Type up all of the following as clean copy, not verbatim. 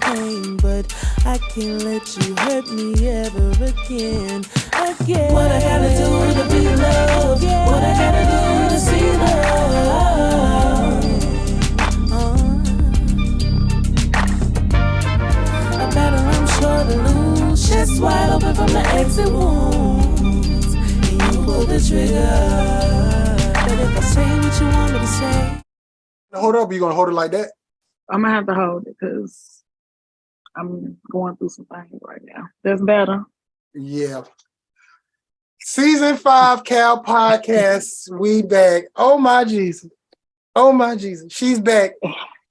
pain, but I can't let you hurt me ever again. What I gotta do to be loved? What I gotta do to see love? A battle I'm sure to lose. Chest wide open from the exit wounds, and you pull the trigger. But if I say what you want me to say, hold up, you gonna hold it like that? I'm gonna have to hold it because I'm going through some things right now. That's better. Yeah. Season 5 Cal Podcast. We back. Oh my Jesus. Oh my Jesus. She's back.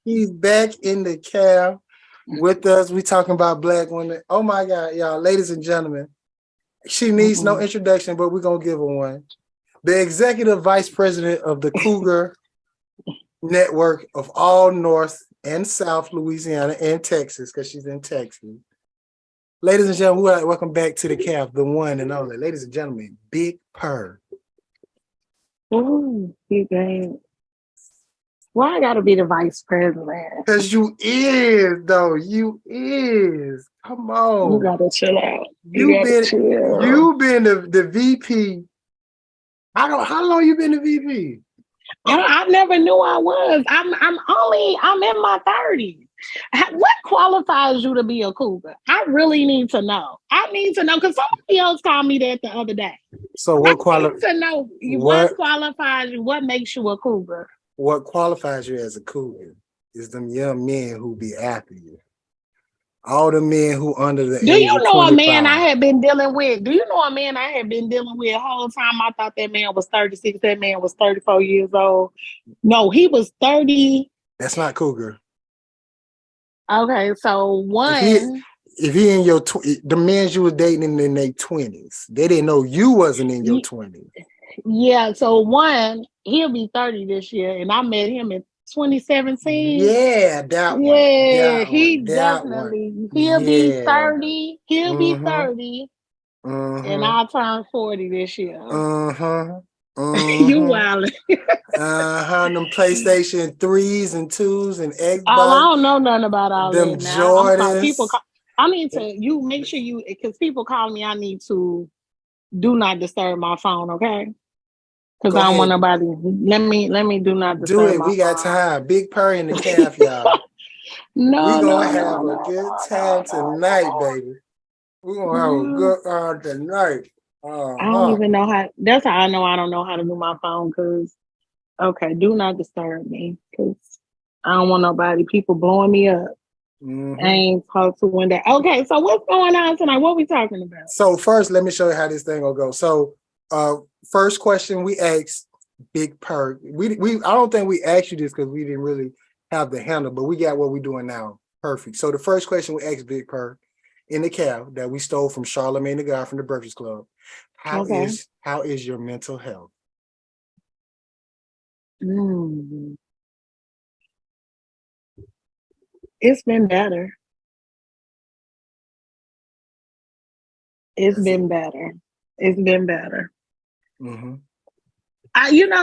He's back in the Cal with us. We talking about Black women. Oh my God, y'all, ladies and gentlemen. She needs no introduction, but we're gonna give her one. The executive vice president of the Cougar Network of all North and South Louisiana and Texas, because she's in Texas. Ladies and gentlemen, welcome back to the Cap, the one and only. Ladies and gentlemen, Bigg Purr. Ooh, you think? Why I gotta be the vice president? Because you is, though. You is. Come on. You gotta chill out. You've been the VP. How long you been the VP? I never knew I was. I'm in my 30s. What qualifies you to be a cougar? I really need to know. I need to know because somebody else called me that the other day. So what qualifies you? What makes you a cougar? What qualifies you as a cougar is them young men who be after you. All the men who under the age of 25. Do you know a man I had been dealing with? The whole time I thought that man was 36. That man was 34 years old. No, he was 30. That's not cougar. Okay, so one. If he in your the men you was dating in their 20s, they didn't know you wasn't in your 20s. Yeah, so one, he'll be 30 this year, and I met him in 2017. Yeah, that one. Yeah, he definitely. He'll be 30. He'll be 30. And I'll turn 40 this year. You wildin'. Them PlayStation 3s and 2s and Xbox. Oh, I don't know nothing about all them that. Jordans. I need to make sure because people call me, I need to do not disturb my phone, okay? Because I don't want nobody. Let me do not disturb. Do it. We got time. Bigg Purr in the calf, y'all. We're gonna have a good time tonight, baby. We're gonna have a good time tonight. I don't even know how. That's how I know I don't know how to do my phone. Because do not disturb me. Because I don't want people blowing me up. I ain't talked to one day. Okay, so what's going on tonight? What we talking about? So first, let me show you how this thing will go. So, first question we asked Bigg Purr. I don't think we asked you this because we didn't really have the handle, but we got what we're doing now. Perfect. So the first question we asked Bigg Purr in the cab that we stole from Charlamagne the Guy from the Breakfast Club. How is your mental health? It's been better. It's been better.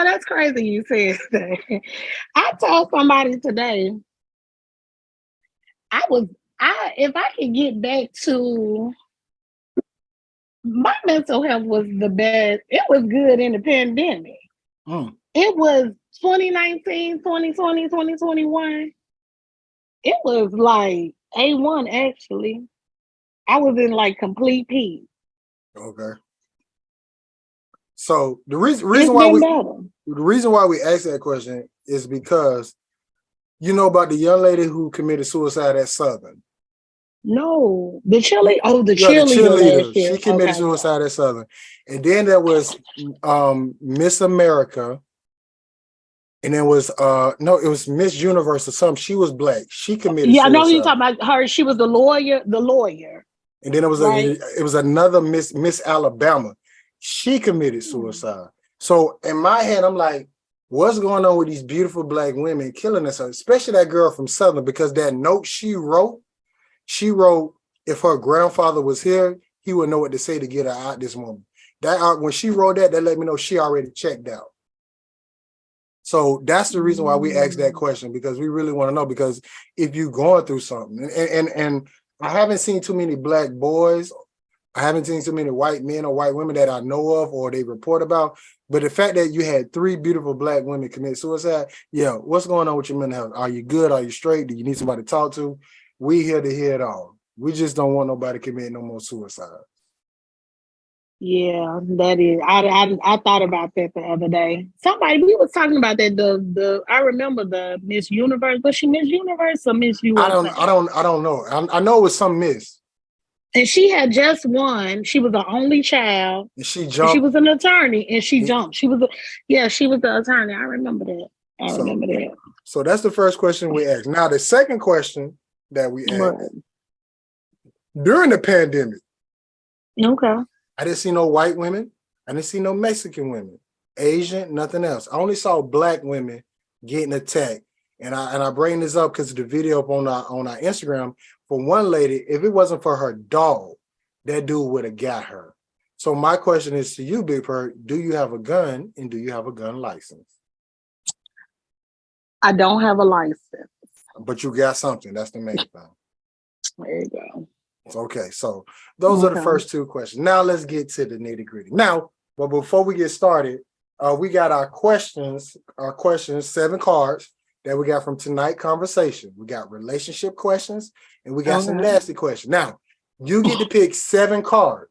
That's crazy you said that. I told somebody today, if I could get back to my mental health was the best. It was good in the pandemic. It was 2019, 2020, 2021. It was like A1 actually. I was in like complete peace. Okay. So the reason why we asked that question is because you know about the young lady who committed suicide at Southern. No, the cheerleader. She committed suicide at Southern, and then there was Miss America, and there was it was Miss Universe or something. She was black. She committed. Yeah, I know you're talking about her. She was the lawyer. And then it was another Miss Alabama. She committed suicide. So in my head, I'm like, what's going on with these beautiful black women killing themselves, especially that girl from Southern, because that note she wrote, if her grandfather was here, he would know what to say to get her out this woman. When she wrote that let me know she already checked out. So that's the reason why we asked that question, because we really want to know, because if you're going through something, and I haven't seen too many black boys, I haven't seen too many white men or white women that I know of or they report about, but the fact that you had 3 beautiful black women commit suicide, yeah, what's going on with your mental health? Are you good? Are you straight? Do you need somebody to talk to? We here to hear it all. We just don't want nobody to commit no more suicide. Yeah, that is. I thought about that the other day. We was talking about that. I remember the Miss Universe. Was she Miss Universe or Miss USA? I don't know. I know it was some miss. And she had just won. She was the only child. And she jumped. And she was an attorney, and she jumped. She was the attorney. I remember that. So that's the first question we asked. Now the second question that we asked during the pandemic. Okay. I didn't see no white women. I didn't see no Mexican women, Asian, nothing else. I only saw black women getting attacked. And I bring this up because of the video up on our Instagram for one lady. If it wasn't for her dog, that dude would have got her. So my question is to you, Bigg Purr, do you have a gun and do you have a gun license? I don't have a license. But you got something. That's the main thing. There you go. Okay, so those are the first 2 questions. Now let's get to the nitty-gritty. Now, but before we get started, we got our questions, 7 cards that we got from tonight's conversation. We got relationship questions and we got some nasty questions. Now, you get to pick 7 cards,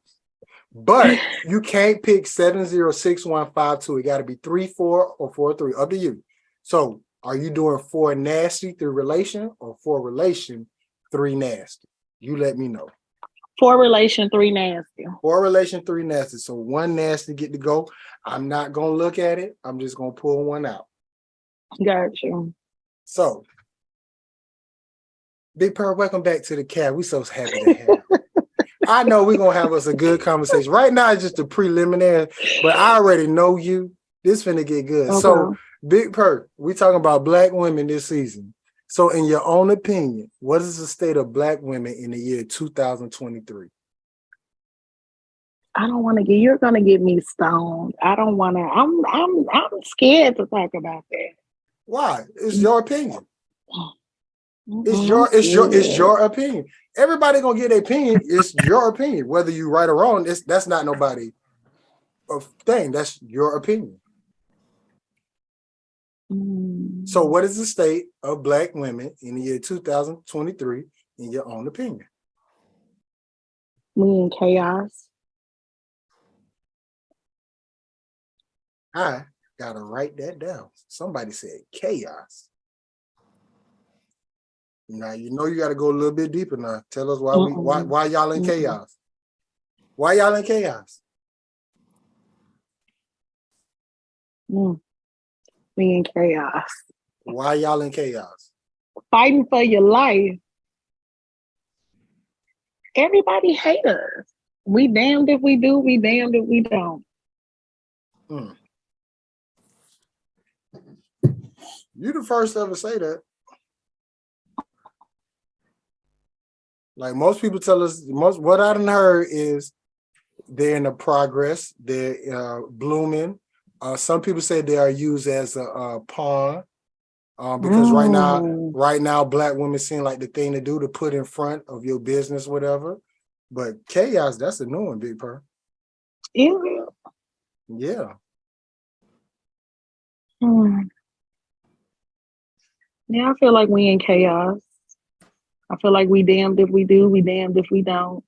but you can't pick 706152. It got to be 3-4 or 4-3, up to you. So are you doing 4 nasty, 3 relation, or 4 relation, 3 nasty? You let me know. 4 relation, 3 nasty. 4 relation, 3 nasty. So 1 nasty get to go. I'm not going to look at it. I'm just going to pull 1 out. Got you. So, Bigg Purr, welcome back to the cab. We so happy to have you. I know we're going to have us a good conversation. Right now, it's just a preliminary, but I already know you. This finna get good. Okay. So, Bigg Purr, we talking about black women this season. So in your own opinion, what is the state of black women in the year 2023? I don't want to you're going to get me stoned. I don't want to, I'm scared to talk about that. Why? It's your opinion. It's your opinion. Everybody gonna get their opinion. It's your opinion. Whether you right or wrong, that's not nobody thing. That's your opinion. So what is the state of black women in the year 2023 in your own opinion? We in chaos. I gotta write that down. Somebody said chaos. Now you know you gotta go a little bit deeper now. Tell us why y'all in chaos. Why y'all in chaos? We in chaos. Why y'all in chaos? Fighting for your life. Everybody hate us. We damned if we do, we damned if we don't. You the first to ever say that. Like most people tell us, what I done heard is they're in a progress, they're blooming. Some people say they are used as a pawn because right now, black women seem like the thing to do to put in front of your business, whatever. But chaos, that's a new one, Bigg Purr. Yeah. Yeah. Yeah, I feel like we in chaos. I feel like we damned if we do, we damned if we don't.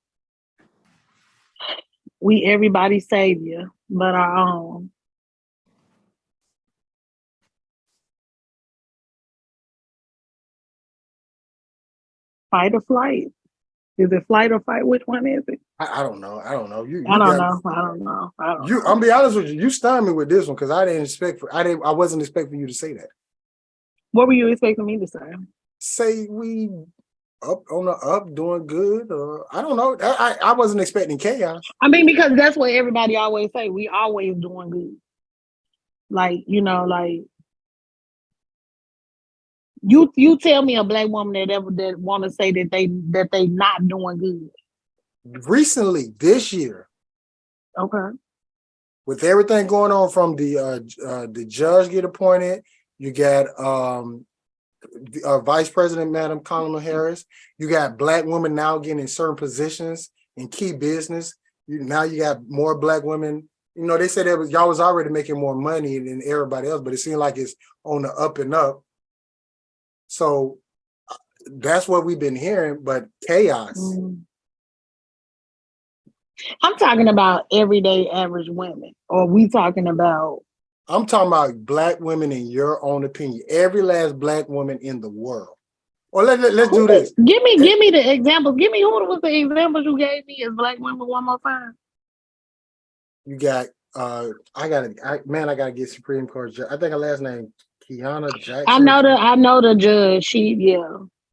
We everybody's savior, but our own. Fight or flight? Is it flight or fight? Which one is it? I don't know. I don't know. I don't know. I'm be honest with you. You stunned me with this one because I wasn't expecting you to say that. What were you expecting me to say? Say we up on the up, doing good, or I don't know. I wasn't expecting chaos. I mean, because that's what everybody always say. We always doing good. Like, you know, like you tell me a black woman that want to say that they not doing good. Recently, this year. Okay. with everything going on from the judge get appointed, you got Vice President Madam Kamala Harris, you got Black women now getting in certain positions in key business. Now you got more Black women. You know, they said y'all was already making more money than everybody else, but it seemed like it's on the up and up. So that's what we've been hearing, but chaos. I'm talking about everyday average women, or we talking about? I'm talking about Black women in your own opinion. Every last Black woman in the world. Or let's do this. Give me the examples. Give me who was the examples you gave me as Black women one more time. You got I gotta get Supreme Court judge. I think her last name Kiana Jackson. I know the judge.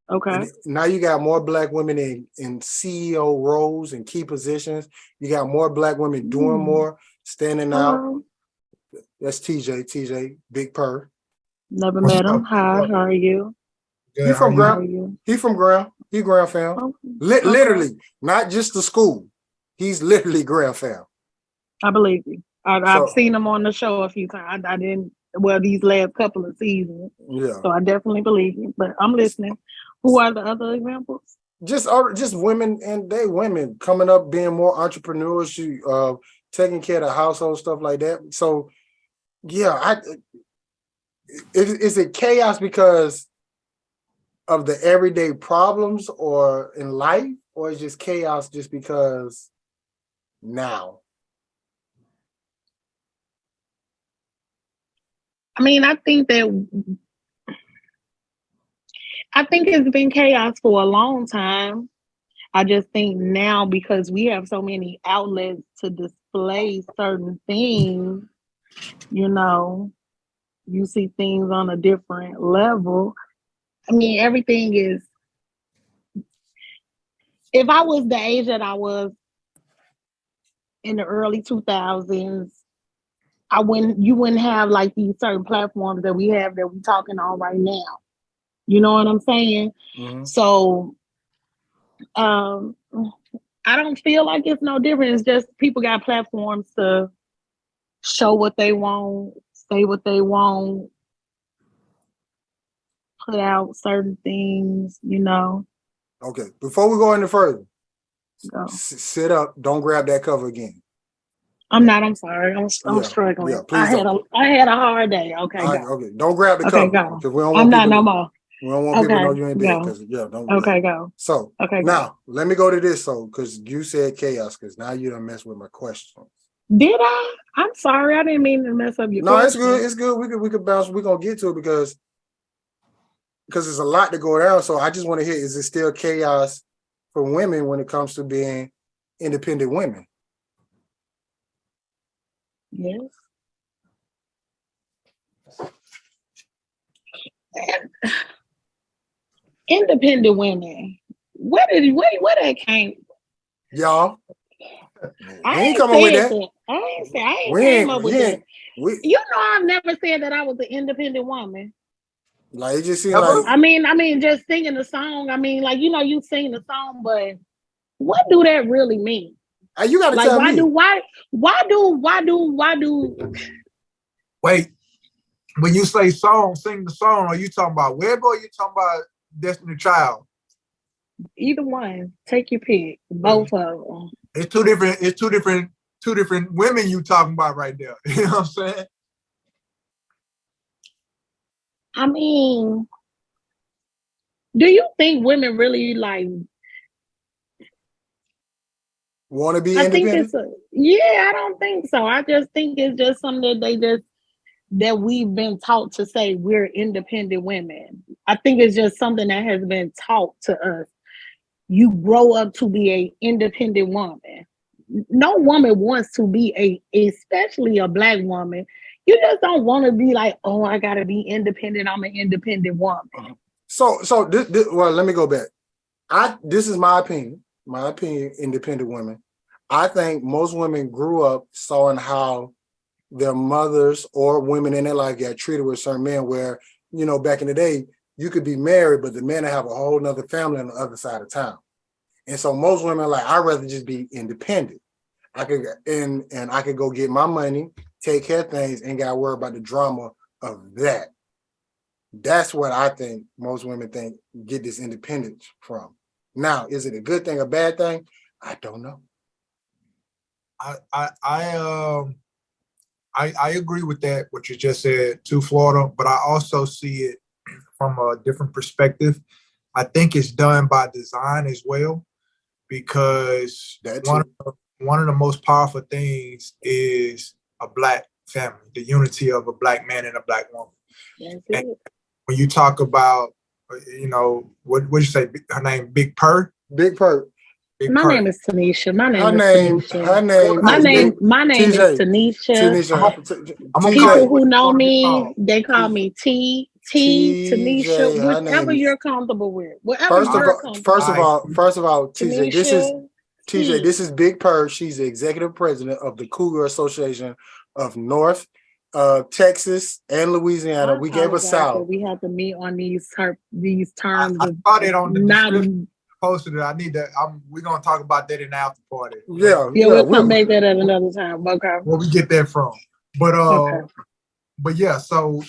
Okay. And now you got more Black women in CEO roles and key positions. You got more Black women doing more, standing out. That's TJ, Bigg Purr. Never met him. Hi, how are you? He from Ground. He from Ground. He Ground fam. Okay. Literally, not just the school. He's literally Ground fam. I believe you. I've seen him on the show a few times. I didn't. Well, these last couple of seasons. Yeah. So I definitely believe you. But I'm listening. Who are the other examples? Just women, and they women coming up, being more entrepreneurs, taking care of the household, stuff like that. So, yeah, is it chaos because of the everyday problems or in life, or is just chaos just because now? I mean, I think it's been chaos for a long time. I just think now, because we have so many outlets to display certain things, you see things on a different level. I mean, everything is, if I was the age that I was in the early 2000s, you wouldn't have like these certain platforms that we have that we're talking on right now. You know what I'm saying? Mm-hmm. So I don't feel like it's no different. It's just people got platforms to show what they want, say what they want, put out certain things, Okay, before we go any further, sit up. Don't grab that cover again. I'm not. I'm sorry. I'm struggling. Yeah, please I had a hard day. Okay. Okay. Don't grab the cover. Go. We don't want I'm not no more. We don't want people to know you ain't bad. Don't. Okay, go. So now let me go to this. So because you said chaos, because now you done mess with my question. Did I? I'm sorry. I didn't mean to mess up your question. No, it's good. It's good. We could bounce. We're gonna get to it because there's a lot to go down. So I just want to hear: is it still chaos for women when it comes to being independent women? Yes. Independent women. Where that came from? Y'all. I ain't come up with that. I ain't came up with that. I've never said that I was an independent woman. Like it just seemed like I mean, just singing the song. I mean, like you sing the song, but what do that really mean? You gotta tell me. Why do? Wait, when you say song, sing the song, are you talking about Web or are you talking about Destiny Child? Either one. Take your pick. Both of them. It's two different women you talking about right there. You know what I'm saying? I mean, do you think women really like want to be independent? I don't think so. I just think it's just something that we've been taught to say we're independent women. I think it's just something that has been taught to us. You grow up to be an independent woman. No woman wants to be especially a Black woman. You just don't want to be like, oh, I gotta be independent. I'm an independent woman. So this, well, let me go back. This is my opinion. My opinion, independent women. I think most women grew up seeing how their mothers or women in their life got treated with certain men where, back in the day, you could be married, but the men have a whole nother family on the other side of town. And so most women are like, I'd rather just be independent. I could and I could go get my money, take care of things, and got worried about the drama of that. That's what I think most women think get this independence from. Now, is it a good thing, a bad thing? I don't know. I agree with that, what you just said to Florida, but I also see it from a different perspective. I think it's done by design as well, because one of the most powerful things is a Black family, the unity of a Black man and a Black woman. And when you talk about, you know, what did you say? Her name, Bigg Purr? Bigg Purr. My name is Tanisha. My name is Tanisha. People who know me, they call me T, Tanisha, whatever you're comfortable with. Whatever First of all, TJ, this is Bigg Purr. She's the executive president of the Cougar Association of North Texas and Louisiana. We gave a South. We have to meet on these terms. I thought it on the description. Posted it. I need to. We're gonna talk about that in the after party. We'll come back that at another time. Okay. Where we get that from? But but yeah. So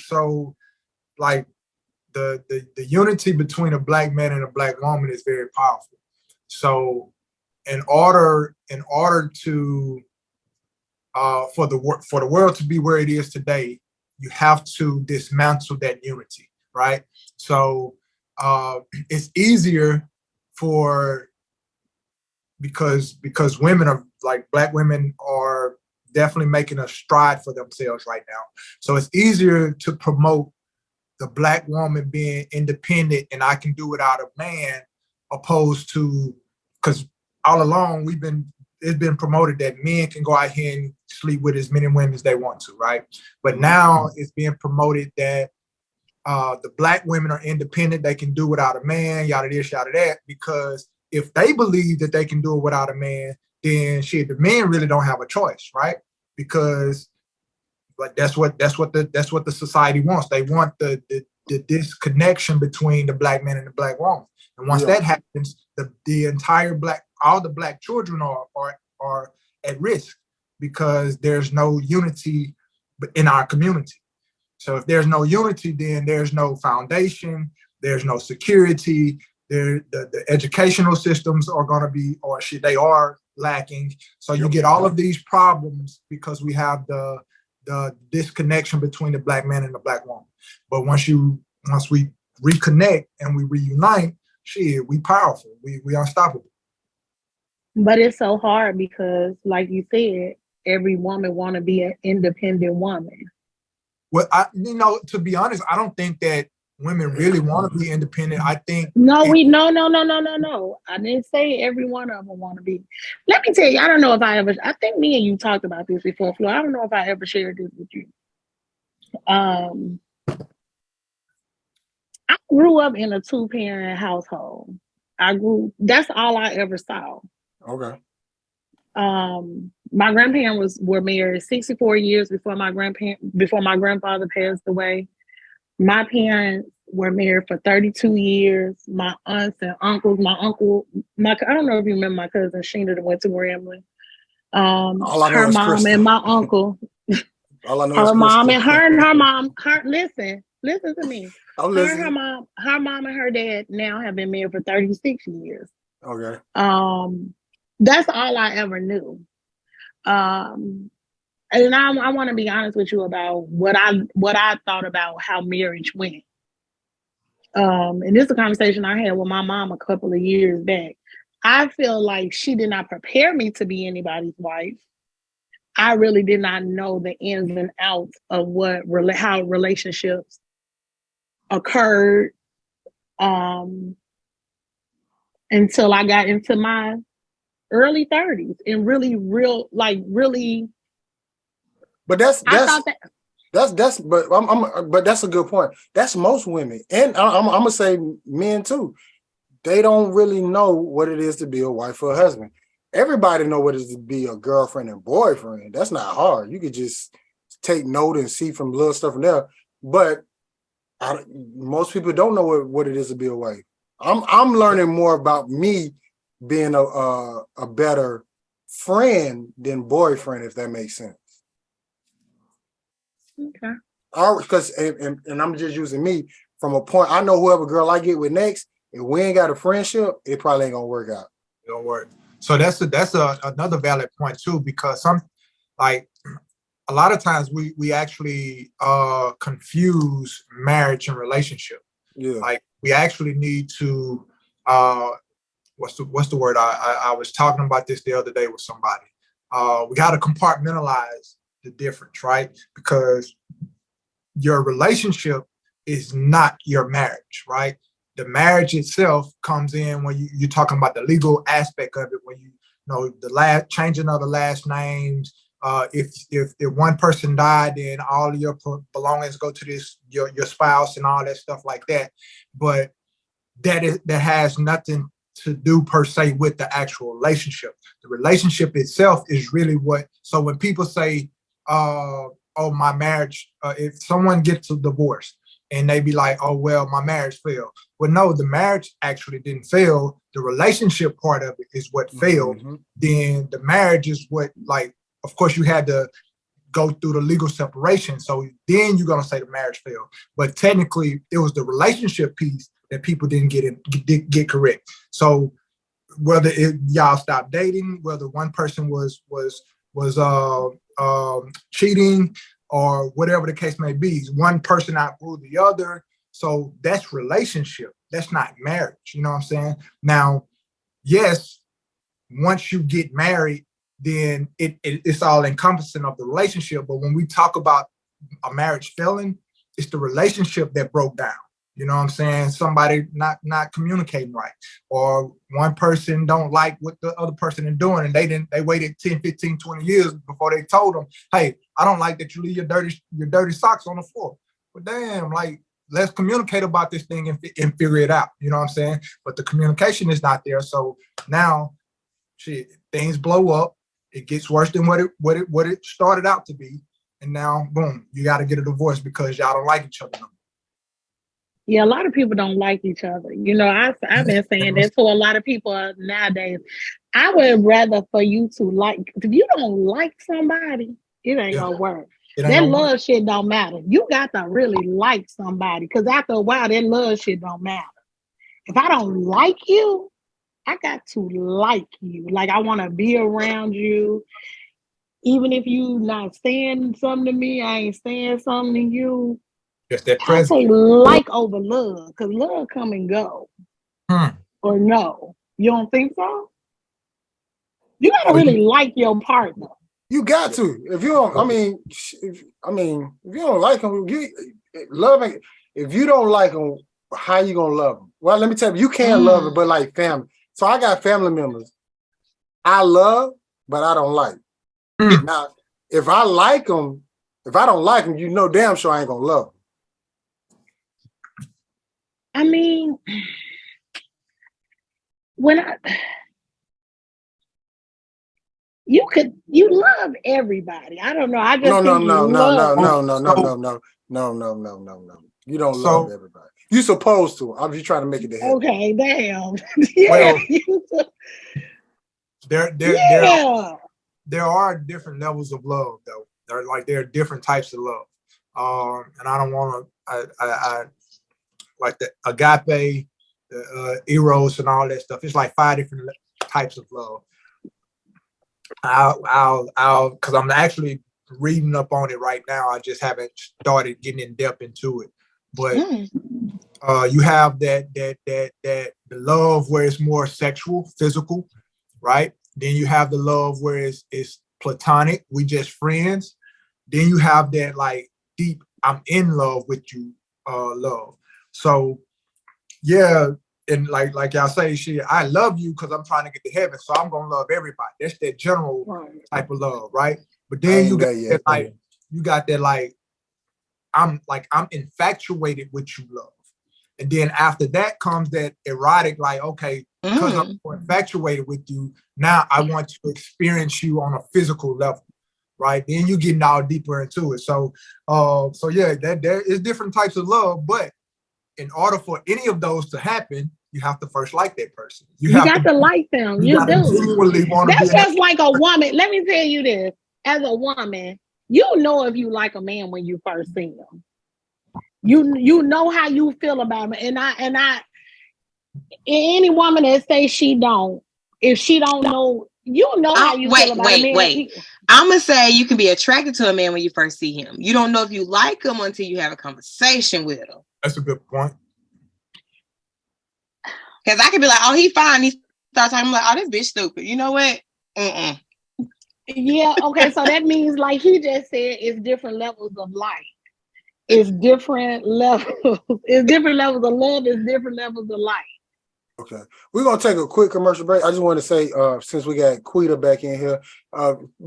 like the unity between a Black man and a Black woman is very powerful. So in order to for the world to be where it is today, you have to dismantle that unity, right? So it's easier because women are, like, Black women are definitely making a stride for themselves right now. So it's easier to promote the Black woman being independent and I can do without a man, opposed to, because all along it's been promoted that men can go out here and sleep with as many women as they want to, right? But now it's being promoted that the Black women are independent, they can do without a man, yada this, yada that, because if they believe that they can do it without a man, then shit, the men really don't have a choice, right? Because like that's what the society wants. They want the disconnection between the Black man and the Black woman. And once that happens, the entire all the Black children are at risk, because there's no unity in our community. So if there's no unity, then there's no foundation, there's no security, the educational systems are going to be, they are lacking. So you get all of these problems because we have the disconnection between the Black man and the Black woman. But once we reconnect and we reunite, shit, we powerful, we unstoppable. But it's so hard because, like you said, every woman want to be an independent woman. Well, to be honest, I don't think that women really want to be independent. I think no. I didn't say every one of them want to be. Let me tell you, I don't know if I think me and you talked about this before, Flo. I don't know if I ever shared this with you. I grew up in a 2-parent household. That's all I ever saw. Okay. My grandparents were married 64 years before my grandfather passed away. My parents were married for 32 years. My aunts and uncles, I don't know if you remember my cousin Sheena that went to Grambling. Her mom and my uncle. All I know her mom and her mom. Listen to me. Her mom and her dad now have been married for 36 years. Okay. That's all I ever knew. And I want to be honest with you about what I thought about how marriage went. And this is a conversation I had with my mom a couple of years back. I feel like she did not prepare me to be anybody's wife. I really did not know the ins and outs of how relationships occurred until I got into my early 30s and really. But that's a good point. That's most women, and I'm gonna say men too. They don't really know what it is to be a wife or a husband. Everybody know what it is to be a girlfriend and boyfriend. That's not hard. You could just take note and see from little stuff from there. But most people don't know what it is to be a wife. I'm learning more about me being a better friend than boyfriend, if that makes sense. Okay. Because and I'm just using me from a point. I know whoever girl I get with next, if we ain't got a friendship, it probably ain't gonna work out. It don't work. So that's another valid point too, because like a lot of times we actually confuse marriage and relationship. Yeah. Like we actually need to what's the word? I was talking about this the other day with somebody. We got to compartmentalize the difference, right? Because your relationship is not your marriage, right? The marriage itself comes in when you're talking about the legal aspect of it, when you know the changing of the last names. If one person died, then all of your belongings go to your spouse and all that stuff like that. But that has nothing to do per se with the actual relationship. The relationship itself is really what. So when people say, "Oh, my marriage," if someone gets a divorce and they be like, "Oh, well, my marriage failed." Well, no, the marriage actually didn't fail. The relationship part of it is what failed. Mm-hmm. Then the marriage is what, like, of course, you had to go through the legal separation. So then you're gonna say the marriage failed. But technically, it was the relationship piece that people didn't get correct. So whether y'all stopped dating, whether one person was cheating, or whatever the case may be, one person outgrew the other. So that's relationship. That's not marriage. You know what I'm saying? Now, yes, once you get married, then it's all encompassing of the relationship. But when we talk about a marriage failing, it's the relationship that broke down. You know what I'm saying? Somebody not communicating right, or one person don't like what the other person is doing, and they waited 10, 15, 20 years before they told them, "Hey, I don't like that you leave your dirty socks on the floor." But damn, like, let's communicate about this thing and figure it out. You know what I'm saying? But the communication is not there. So now, shit, things blow up. It gets worse than what it started out to be, and now, boom, you got to get a divorce because y'all don't like each other no more. Yeah, a lot of people don't like each other. You know, I've been saying that to a lot of people nowadays. I would rather for you to like, if you don't like somebody, it ain't gonna work. That love shit don't matter. You got to really like somebody, because after a while, that love shit don't matter. If I don't like you, I got to like you. Like, I want to be around you. Even if you not saying something to me, I ain't saying something to you. Just that I say present. like over love, because love come and go. Or no. You don't think so? You gotta really like your partner. You got to. If you don't, if you don't like them, loving. If you don't like them, how you gonna love them? Well, let me tell you, you can't love it, but like family. So I got family members I love, but I don't like. Now, if I like them, if I don't like them, you know damn sure I ain't gonna love them. I mean, you love everybody. I don't know. I just No. You don't love everybody. You supposed to. I'm just trying to make it to heaven. Okay, damn. Yeah. Well, there are different levels of love, though. There are different types of love. And I don't want to. I like the agape, the eros, and all that stuff. It's like 5 different types of love. I'll because I'm actually reading up on it right now. I just haven't started getting in depth into it. But you have that the love where it's more sexual, physical, right? Then you have the love where it's platonic, we just friends. Then you have that like deep, I'm in love with you, love. So yeah, and like y'all say, shit, I love you because I'm trying to get to heaven, so I'm gonna love everybody. That's that general type of love, right? But then you got that like I'm infatuated with you love. And then after that comes that erotic, like, okay, because I'm so infatuated with you, now I want to experience you on a physical level, right? Then you getting all deeper into it. So yeah, there is different types of love, but in order for any of those to happen, you have to first like that person. You got to like them. You do. Genuinely want to That's be just like a woman. Let me tell you this. As a woman, you know if you like a man when you first see him. You know how you feel about him. And I any woman that says she don't, if she don't know, you know how you feel about a man. Wait. I'm gonna say you can be attracted to a man when you first see him. You don't know if you like him until you have a conversation with him. That's a good point. Because I can be like, oh, he fine. He starts talking, I'm like, oh, this bitch stupid. You know what? Yeah, okay. So that means, like he just said, it's different levels of life. It's different levels. It's different levels of love. It's different levels of life. Okay, we're gonna take a quick commercial break. I just want to say, since we got Quita back in here,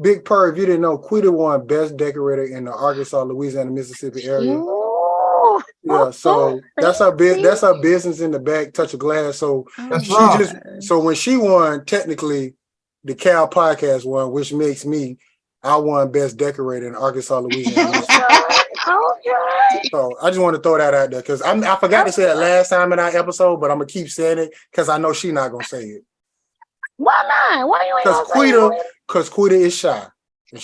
Bigg Purr, if you didn't know, Quita won Best Decorator in the Arkansas, Louisiana, Mississippi area. Ooh. Yeah, so that's our business in the back, touch of glass. So so when she won, technically, the Cal podcast won, which makes me, I won Best Decorator in Arkansas, Louisiana. Okay. So I just want to throw that out there because I forgot to say it last time in our episode, but I'm gonna keep saying it because I know she's not gonna say it. Why not? Why you ain't gonna say it? Because Quita is shy. And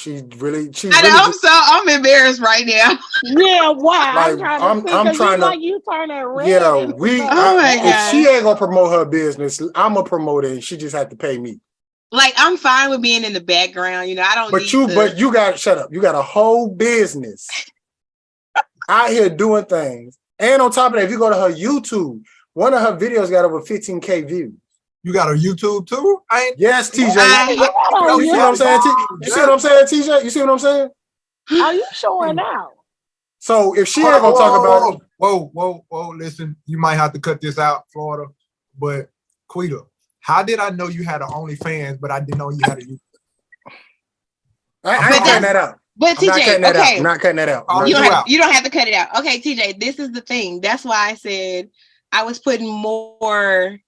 I'm embarrassed right now. Yeah, why? Like, I'm trying to like you turn it red. Yeah, if she ain't gonna promote her business, I'm gonna promote it and she just have to pay me. Like, I'm fine with being in the background, you know. I don't. But you got shut up. You got a whole business out here doing things, and on top of that, if you go to her YouTube, one of her videos got over 15K views. You got a YouTube too? Yes, TJ. You see what I'm saying? You see what I'm saying, TJ? You see what I'm saying? Are you showing out? So if she ain't gonna talk about it, whoa, listen, you might have to cut this out, Florida. But Quita, how did I know you had an OnlyFans, but I didn't know you had a YouTube? I ain't cutting that out. But TJ, I'm not cutting that out. You don't have to cut it out. Okay, TJ, this is the thing. That's why I said I was putting more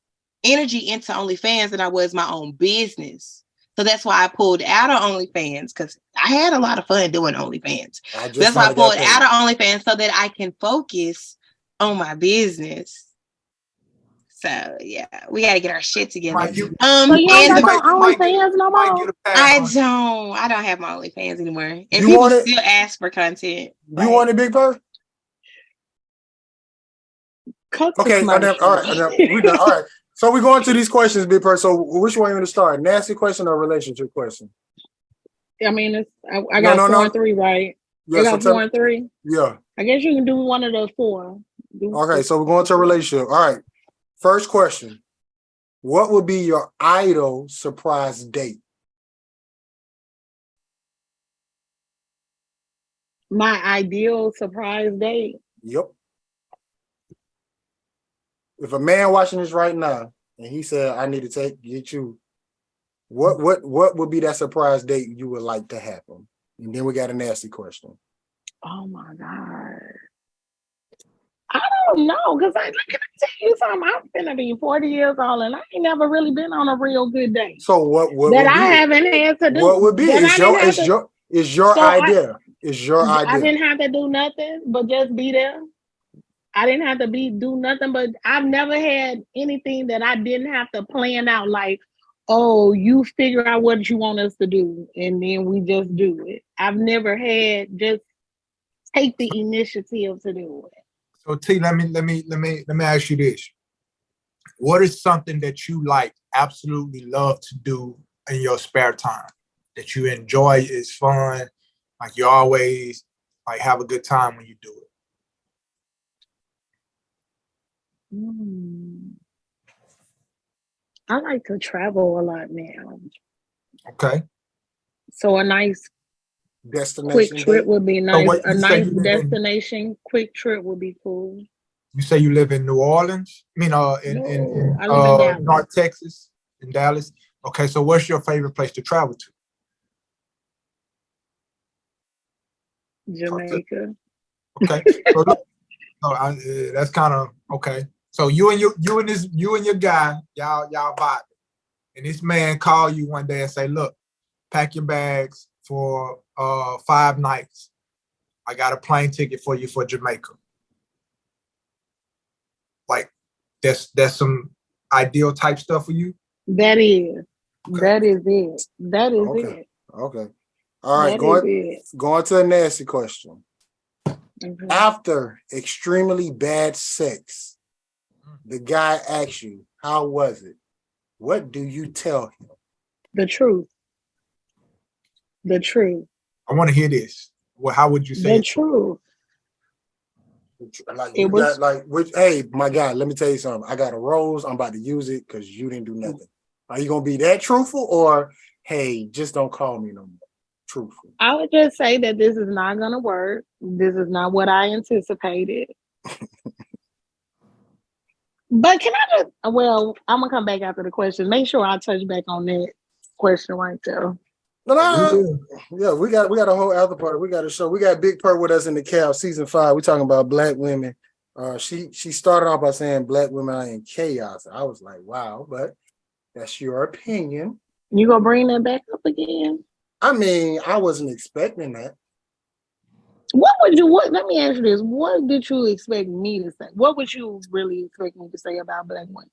energy into OnlyFans than I was my own business. So that's why I pulled out of OnlyFans, because I had a lot of fun doing OnlyFans. That's why I pulled out of OnlyFans so that I can focus on my business. So yeah, we gotta get our shit together. So you ain't got your OnlyFans no more? I don't have my OnlyFans anymore. And people still ask for content. You want it, Bigg Purr? Okay, all right. We done. All right. So we're going to these questions, Bigg Purr. So which one you want to start? Nasty question or relationship question? I mean, I got 4 and 3, right? Yeah, I got 4 and 3. Yeah. I guess you can do one of those 4. Okay, so we're going to a relationship. All right. First question. What would be your ideal surprise date? My ideal surprise date? Yep. If a man watching this right now and he said, I need to get you, what would be that surprise date you would like to happen? And then we got a nasty question. Oh my God. I don't know, because I can tell you something. I'm finna be 40 years old and I ain't never really been on a real good date. So what would that I haven't had to do? What would be? It's your idea. It's your idea. I didn't have to do nothing but just be there. I didn't have to do nothing, but I've never had anything that I didn't have to plan out, like, oh, you figure out what you want us to do and then we just do it. I've never had just take the initiative to do it. So T, let me ask you this. What is something that you absolutely love to do in your spare time? That you enjoy, is fun, like you always have a good time when you do it? I like to travel a lot now. Okay. So a nice destination quick trip would be nice. So a nice destination quick trip would be cool. You say you live in New Orleans? I mean, I live in Dallas. North Texas, in Dallas. Okay, so what's your favorite place to travel to? Jamaica. Okay, that's kind of okay. So you and your guy, y'all vibing, and this man call you one day and say, "Look, pack your bags for 5 nights. I got a plane ticket for you for Jamaica." Like that's some ideal type stuff for you? That is. Okay. That is it. That is it. Okay. All right. That is Going to the nasty question. it. After extremely bad sex, the guy asks you, how was it? What do you tell him? The truth. The truth. I want to hear this. Well, how would you say The it? truth. Like It was hey, my guy, let me tell you something. I got a rose. I'm about to use it because you didn't do nothing. Are you gonna be that truthful, or hey, just don't call me no more? Truthful. I would just say that this is not gonna work. This is not what I anticipated. But can I just I'm gonna come back after the question. Make sure I touch back on that question right there. No. Yeah, we got a whole other part. We got a show. We got Bigg Purr with us in the cab, season 5. We're talking about Black women. She started off by saying Black women are in chaos. I was like, wow, but that's your opinion. You gonna bring that back up again? I mean, I wasn't expecting that. Let me ask you this. What did you expect me to say? What would you really expect me to say about Black women?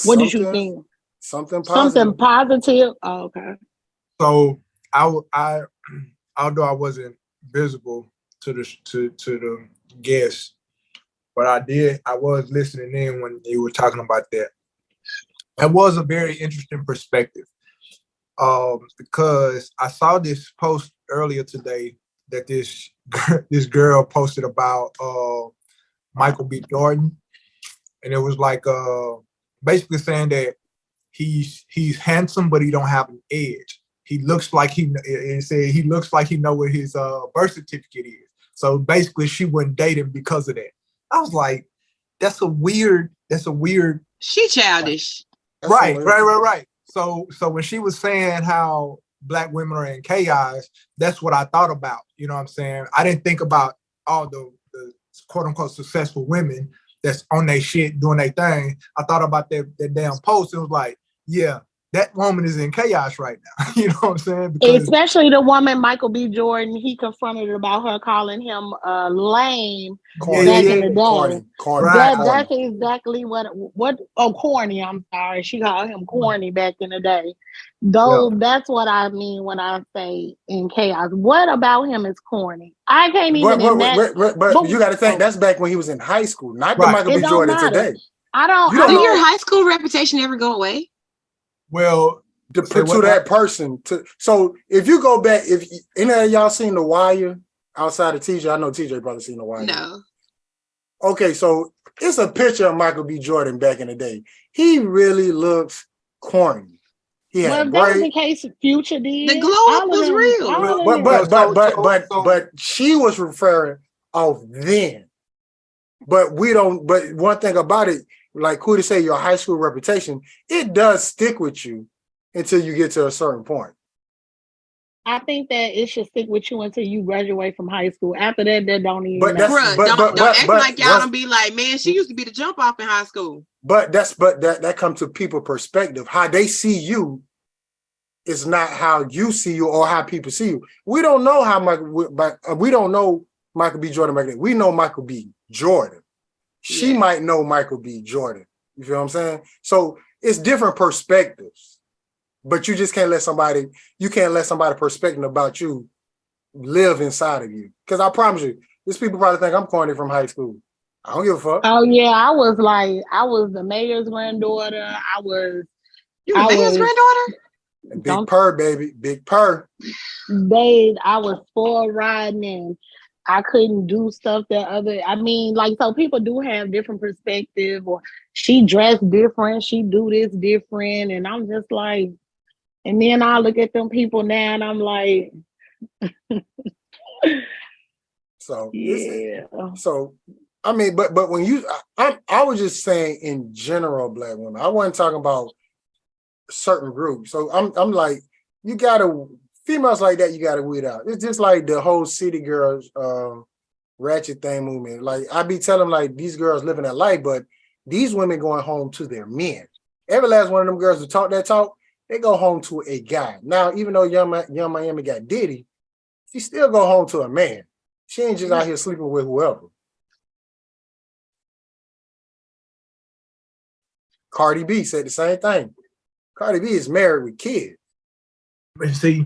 What did you think? Something positive. Something positive? Oh, okay. So I although I wasn't visible to the guests, but I was listening in when you were talking about that. That was a very interesting perspective. Because I saw this post earlier today that this girl posted about Michael B. Jordan, and it was like basically saying that he's handsome, but he don't have an edge. He looks like he looks like he know where his birth certificate is. So basically, she wouldn't date him because of that. I was like, that's a weird. She childish. Right. So when she was saying how Black women are in chaos, that's what I thought about. You know what I'm saying? I didn't think about all the quote unquote successful women that's on their shit doing their thing. I thought about that damn post. It was like, yeah, that woman is in chaos right now. You know what I'm saying? Because especially the woman, Michael B. Jordan, he confronted her about her calling him lame back in the day. Corny. That's exactly corny. I'm sorry. She called him corny back in the day. That's what I mean when I say in chaos. What about him is corny? I can't even But you got to think that's back when he was in high school, not the Michael B. Jordan today. Did your high school reputation ever go away? Well, to that person. So if you go back, if any of y'all seen The Wire outside of TJ, I know TJ probably seen The Wire. No. Okay, so it's a picture of Michael B. Jordan back in the day. He really looks corny. He had that was the case Future did. The glow up was real. But she was referring off then. But one thing about it, like who to say your high school reputation, it does stick with you until you get to a certain point. I think that it should stick with you until you graduate from high school. After that don't even matter. Don't act like y'all don't be like, man, she used to be the jump off in high school. But that comes to people perspective. How they see you is not how you see you or how people see you. We don't know how we don't know Michael B. Jordan back then. We know Michael B. Jordan. She might know Michael B. Jordan. You feel what I'm saying? So it's different perspectives, but you just can't let somebody perspective about you live inside of you. Because I promise you, these people probably think I'm corny from high school. I don't give a fuck. Oh yeah, I was the mayor's granddaughter. You the mayor's granddaughter? Bigg Purr, baby. Bigg Purr. Babe, I was spoiled riding and I couldn't do stuff so people do have different perspective, or she dressed different, she do this different, and I'm just like, and then I look at them people now and I'm like, so yeah. So I mean, but when I was just saying in general, Black women. I wasn't talking about certain groups. So I'm like, you gotta. Females like that, you got to weed out. It's just like the whole city girls ratchet thing movement. Like I be telling them, like, these girls living that life, but these women going home to their men. Every last one of them girls who talk that talk, they go home to a guy. Now, even though Young Miami got Diddy, she still go home to a man. She ain't just out here sleeping with whoever. Cardi B said the same thing. Cardi B is married with kids. But see,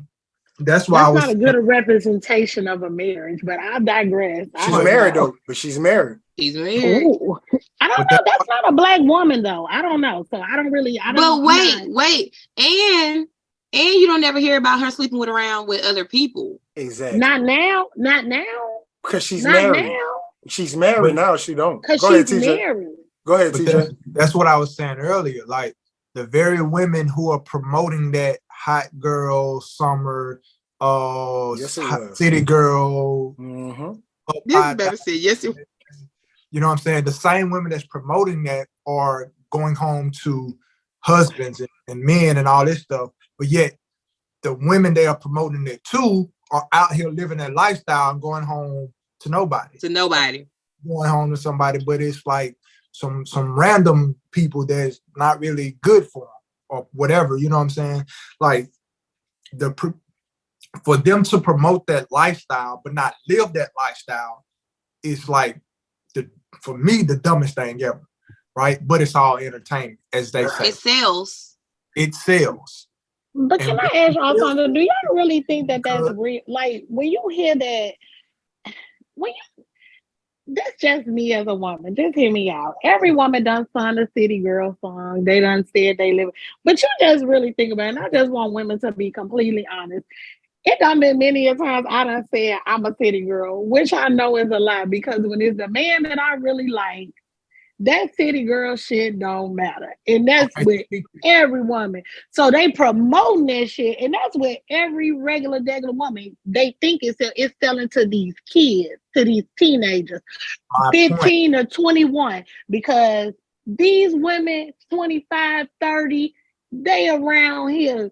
that's why That's not a good representation of a marriage, but I digress. She's married though, but she's married. He's married. Ooh. I don't know. That's not a black woman though. I don't know. So I don't really. But wait, and you don't ever hear about her sleeping around with other people. Exactly. Not now. Because she's not married. Now. She's married now. She don't. Because Go ahead, she's TJ. married. Go ahead, TJ. That's what I was saying earlier. Like the very women who are promoting that hot girl summer, city girl. This better say yes. You know what I'm saying? The same women that's promoting that are going home to husbands and men and all this stuff. But yet the women they are promoting it to are out here living that lifestyle and going home to nobody. Going home to somebody, but it's like some random people that's not really good for them or whatever. You know what I'm saying? Like for them to promote that lifestyle but not live that lifestyle is like for me the dumbest thing ever, right? But it's all entertainment, as they say. It sells. But can I ask y'all something? Do y'all really think that that's real? Like when you hear that, that's just me as a woman. Just hear me out. Every woman done sung a city girl song. They done said they live. But you just really think about it. And I just want women to be completely honest. It done been many a times I done said I'm a city girl, which I know is a lie because when it's the man that I really like, that city girl shit don't matter. And that's with every woman. So they promoting that shit. And that's with every regular woman. They think it's selling to these kids, to these teenagers, 15 or 21. Because these women, 25, 30, they around here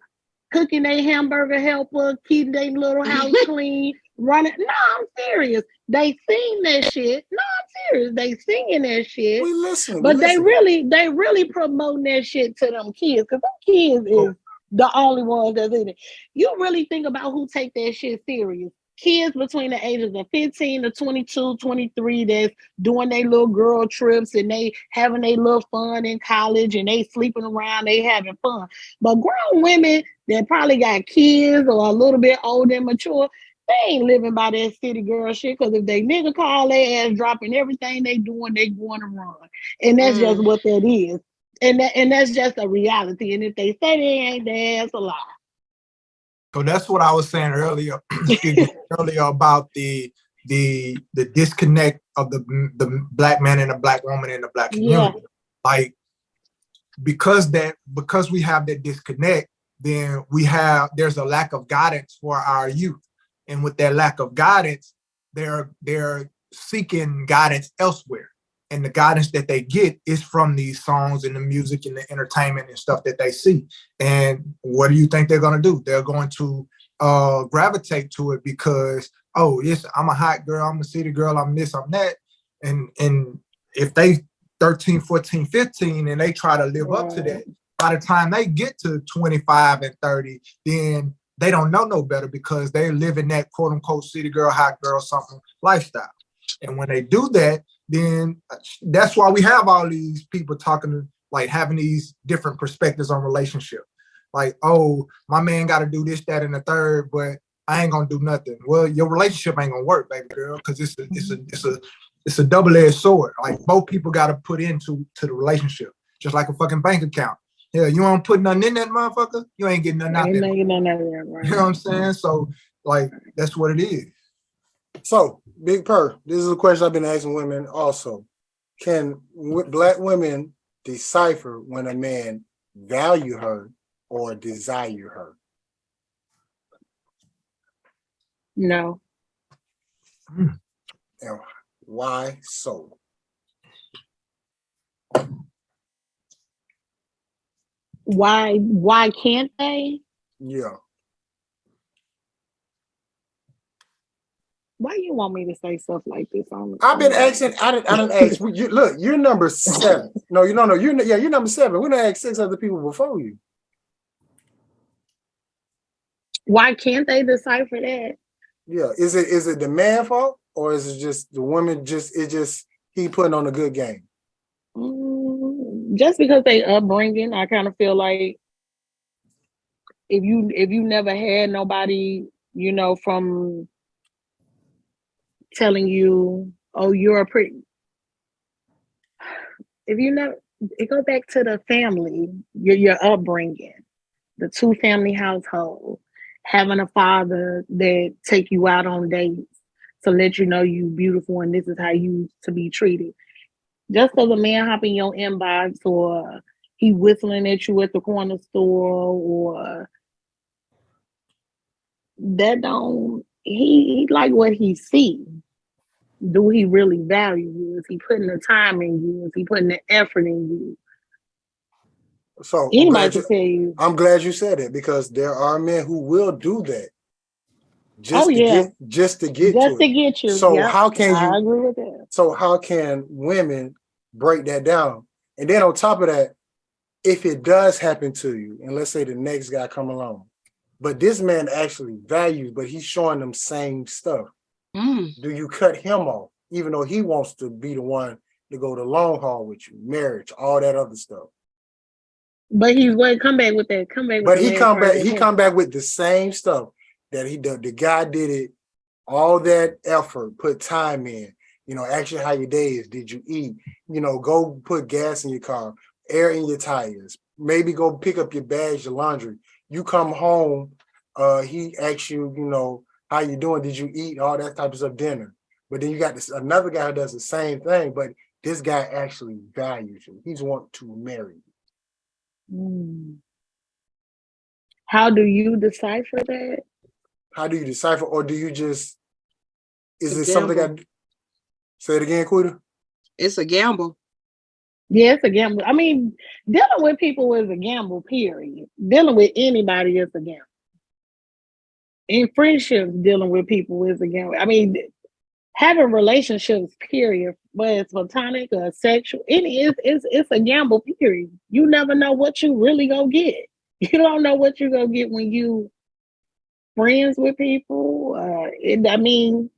cooking their hamburger helper, keeping their little house clean, running. No, I'm serious. They sing that shit. No, I'm serious. They singing that shit. We listen. But they really promoting that shit to them kids. Because them kids is the only ones that's in it. You really think about who take that shit serious. Kids between the ages of 15 to 22, 23 that's doing their little girl trips and they having their little fun in college and they sleeping around, they having fun. But grown women that probably got kids or a little bit older and mature, they ain't living by that city girl shit because if they nigga call their ass dropping everything they doing, they going to run. And that's just what that is. And that's just a reality. And if they say they ain't, that's a lie. So that's what I was saying earlier, about the disconnect of the black man and the black woman in the black community. Yeah. Like because we have that disconnect, then there's a lack of guidance for our youth. And with that lack of guidance, they're seeking guidance elsewhere. And the guidance that they get is from these songs and the music and the entertainment and stuff that they see. And what do you think they're going to do? They're going to gravitate to it because, yes, I'm a hot girl, I'm a city girl, I'm this, I'm that. And if they 13, 14, 15 and they try to live up to that, by the time they get to 25 and 30, then they don't know no better because they live in that quote unquote city girl, hot girl, something lifestyle. And when they do that, then that's why we have all these people talking, like having these different perspectives on relationship. Like, my man got to do this, that, and the third, but I ain't gonna do nothing. Well, your relationship ain't gonna work, baby girl, because it's a double-edged sword. Like both people got to put into the relationship, just like a fucking bank account. Yeah, you don't put nothing in that motherfucker, you ain't getting nothing out there. You know what I'm saying? So, like, that's what it is. So, Bigg Purr, this is a question I've been asking women also. Can black women decipher when a man value her or desire her? No. And why so? Why can't they? Yeah. Why you want me to say stuff like this? I've been asking. I didn't ask. Look, you're number 7. No, you're number 7. We done asked 6 other people before you. Why can't they decipher that? Yeah, is it the man fault or is it just the woman? He putting on a good game. just because they upbringing, I kind of feel like if you never had nobody, you know, from telling you, oh, you're a pretty, if you never, it go back to the family, your upbringing, the two family household, having a father that take you out on dates to let you know you beautiful and this is how you to be treated. Just because a man hop in your inbox or he whistling at you at the corner store or that don't he like what he see. Do he really value you? Is he putting the time in you? Is he putting the effort in you? So Anybody can tell you. I'm glad you said it because there are men who will do that Oh yeah, just to get just to to it. get you. So Yep, how can I you agree with that. so how can women break that down? And then on top of that, if it does happen to you, and let's say the next guy come along, but this man actually values, but he's showing them same stuff. Do you cut him off, even though he wants to be the one to go the long haul with you, marriage, all that other stuff? But he's come back with that. Come back with But the he last come part back. of He that. come back with the same stuff that he did. The guy did it. All that effort, put time in. You know, ask you how your day is. Did you eat? You know, go put gas in your car, air in your tires. Maybe go pick up your bags, your laundry. You come home. He asks you, you know, how you doing? Did you eat? All that type of stuff, dinner. But then you got this another guy who does the same thing, but this guy actually values you. He's want to marry you. How do you decipher that? How do you decipher, or do you just? Is it It's a something gamble. Say it again, Quita? It's a gamble. Yeah, it's a gamble. I mean, dealing with people is a gamble, period. Dealing with anybody is a gamble. In friendships, dealing with people is a gamble. I mean, having relationships, period, whether it's platonic or sexual, it's a gamble, period. You never know what you really gonna get. You don't know what you're gonna get when you friends with people. I mean,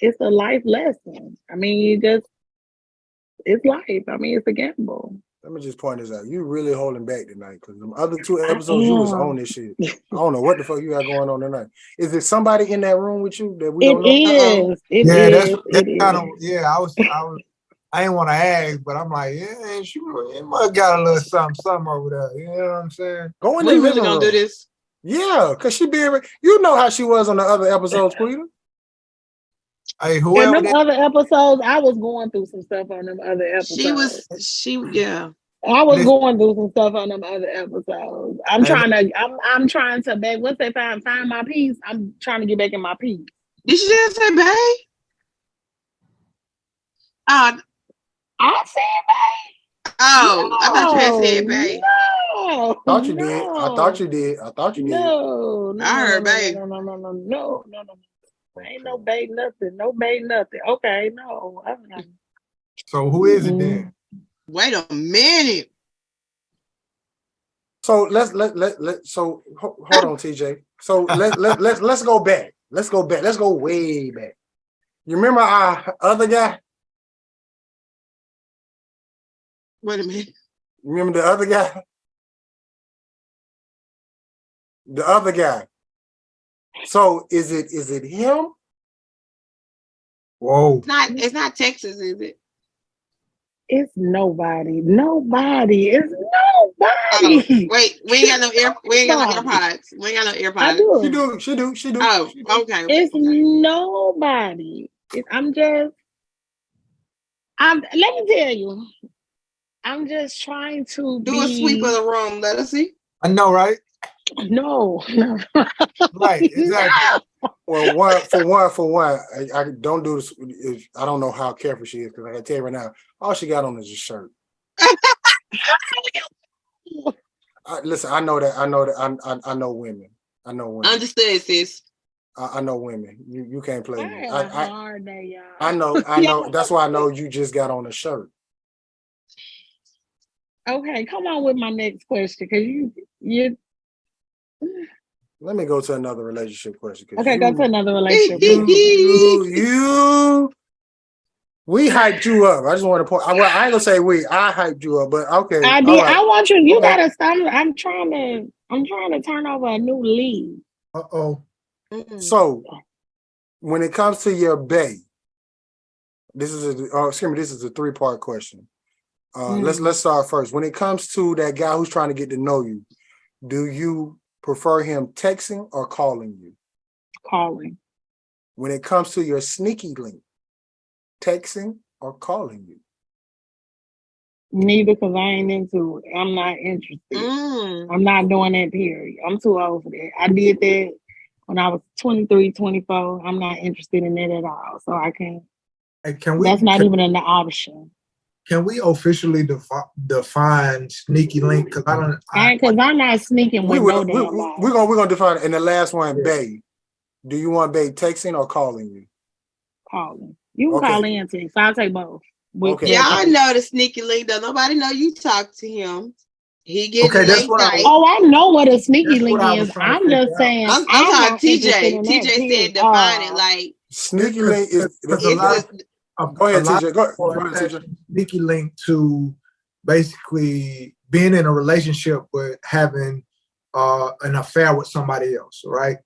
it's a life lesson. I mean, it's life. I mean, it's a gamble. Let me just point this out. You really holding back tonight because the other two I episodes you was am. on this shit. I don't know what the fuck you got going on tonight. Is there somebody in that room with you that we It don't know? is. It Yeah, is. that's It kind of is. I didn't want to ask, but I'm like, yeah, she must got a little something over there. You know what I'm saying? Go in We the really living gonna room. do this? Yeah, because she be you know how she was on the other episodes, Quita. Hey, And whoever them that, other episodes, I was going through some stuff on them other She episodes. yeah. I was listen, going through some stuff on them other episodes. I'm hey, trying to back. What's that? Find my peace. I'm trying to get back in my peace. Did she just say babe? I said babe. I thought you had said No, babe. no, Thought you did. I thought you no, did. I thought you did. no, I heard babe. no. Ain't no babe nothing. No babe nothing. Okay, no. so who is it then? Wait a minute. So so hold on, TJ. So let's go back. Let's go back. Let's go way back. You remember our other guy? Wait a minute. Remember the other guy? The other guy. So is it him? Whoa. It's not Texas, is it? It's nobody. Nobody. It's Oh, nobody. wait, we ain't got no AirPods. We ain't got no I AirPods. do. She do. Oh, okay. It's nobody. Let me tell you, I'm just trying to Do a sweep of the room. Let us see. I know, right? No. Right, exactly. Well, for one, I don't do this. I don't know how careful she is because I can tell you right now, all she got on is a shirt. Listen, I know that. I know women. I know women. Understood, sis. I know women. You can't play me. I had a hard day, y'all. I know. That's why I know you just got on a shirt. Okay, come on with my next question, because you. Let me go to another relationship question. Okay, go to another relationship. You We hyped you up. I just want to point. Well, I ain't gonna say we. I hyped you up, but okay. I All did. right. I want you. You Okay. gotta stop. I'm trying to turn over a new leaf. Uh-oh. So, when it comes to your bae, this is a this is a 3-part question. Let's start first. When it comes to that guy who's trying to get to know you, do you prefer him texting or calling you? Calling. When it comes to your sneaky link, texting or calling you? Neither, because I ain't into it. I'm not interested. I'm not doing that, period. I'm too old for that. I did that when I was 23, 24. I'm not interested in that at all. So I can't. And That's not even an option. Can we officially define sneaky link? Because Because I'm not sneaking with no damn lie. We're gonna define it. And the last one, bae. Do you want bae texting or calling you? Calling. You can call in too. So I'll take both. Okay. Y'all know the sneaky link though. Nobody know you talk to him. He getting late night. Oh, I know what a sneaky link is. I'm just saying. I'm talking TJ. TJ said define it like sneaky link is go ahead, TJ. Go ahead, TJ. Sneaky link to basically being in a relationship but having an affair with somebody else, right?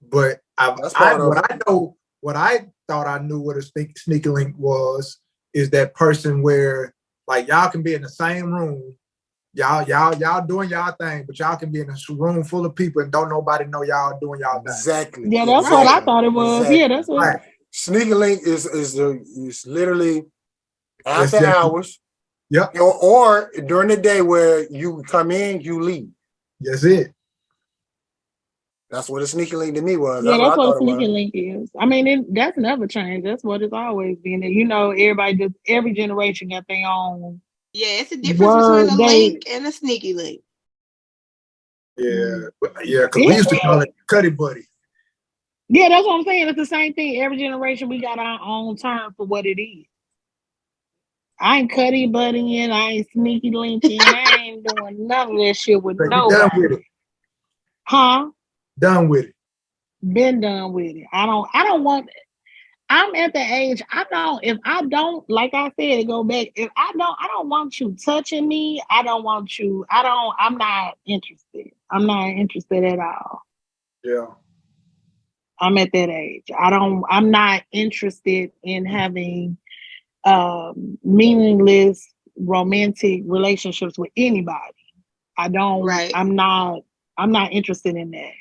But what I thought I knew what a sneaky link was is that person where like y'all can be in the same room, y'all doing y'all thing, but y'all can be in a room full of people and don't nobody know y'all doing y'all thing. Exactly. Yeah, that's what I thought it was. Exactly. Yeah, that's what. Right. Sneaky link is literally after hours. Yep. Or during the day where you come in, you leave. That's it. That's what a sneaky link to me was. Yeah, that's what a sneaky link is. I mean, that's never changed. That's what it's always been. You know, every generation got their own. Yeah, it's a difference between a link and a sneaky link. Yeah, because we used to call it Cuddy Buddy. Yeah, that's what I'm saying. It's the same thing. Every generation, we got our own term for what it is. I ain't Cuddy Buddying. I ain't sneaky linking. I ain't doing none of that shit with nobody. Done with it. Huh? Done with it. Been done with it. I don't want. I'm at the age. If I don't, like I said, go back. If I don't want you touching me. I'm not interested. I'm not interested at all. Yeah. I'm at that age. I'm not interested in having meaningless romantic relationships with anybody. I'm not interested in that.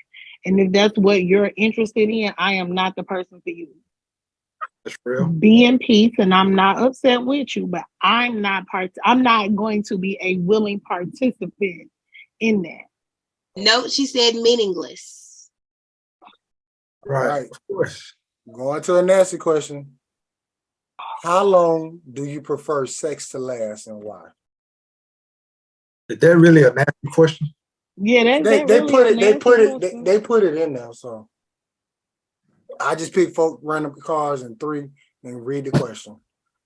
And if that's what you're interested in, I am not the person for you. That's real. Be in peace, and I'm not upset with you, but I'm not going to be a willing participant in that. No, she said meaningless. Right. Of course. Going to a nasty question. How long do you prefer sex to last and why? Is that really a nasty question? Yeah, they put it in there. So I just pick folk random cards and 3 and read the question.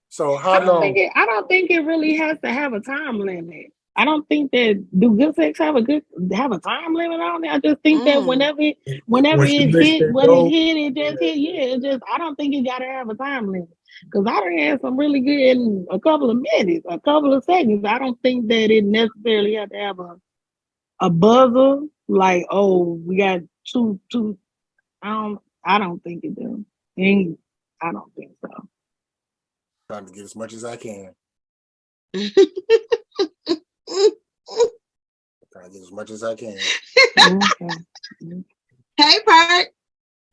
So how long? I don't think it really has to have a time limit. I don't think that do good sex have a time limit on it. I just think that whenever it hit, it just hit. Yeah, it just I don't think it gotta have a time limit. Because I done had some really good in a couple of minutes, a couple of seconds. I don't think that it necessarily have to have a buzzer, like, oh, we got two. I don't think it does. I don't think so. Trying to get as much as I can. Trying to get as much as I can. Okay. Hey, Purr.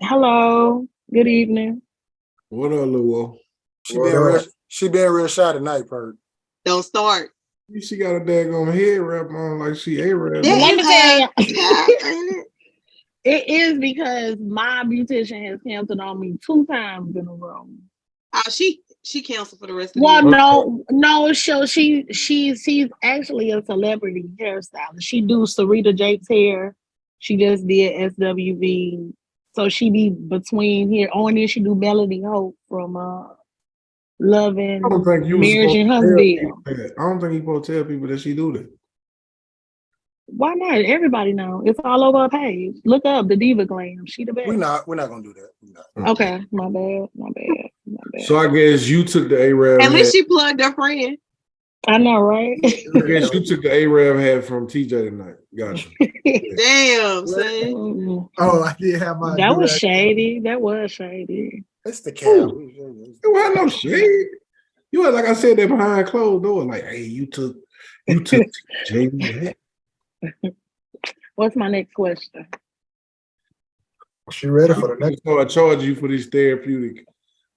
Hello. Good evening. What up, Lil? She been real shy tonight, Purr. Don't start. She got a daggone head wrap on like she A-Rap. Let me tell you. It is because my beautician has canceled on me 2 times in a row. Oh, she canceled for the rest of the year. No. She's actually a celebrity hairstylist. She do Sarita Jake's hair. She just did SWV. So she be between here. Oh, and then she do Melody Hope from Love and Marriage and Huntsville. I don't think you supposed to tell people that she do that. Why not? Everybody know. It's all over her page. Look up the Diva Glam. She the best. We're not gonna do that. We're not. Okay, my bad. So I guess you took the Arab At hat. least she plugged her friend. I know, right? I guess you took the Arab hat from TJ tonight. Gotcha. Damn, son. Mm. Oh, I did have my. That was shady. That was shady. It's the cow. It wasn't no shade. You had, like I said, that behind closed doors, like, hey, you took TJ hat. What's my next question? She ready for the next? So I charge you for this therapeutic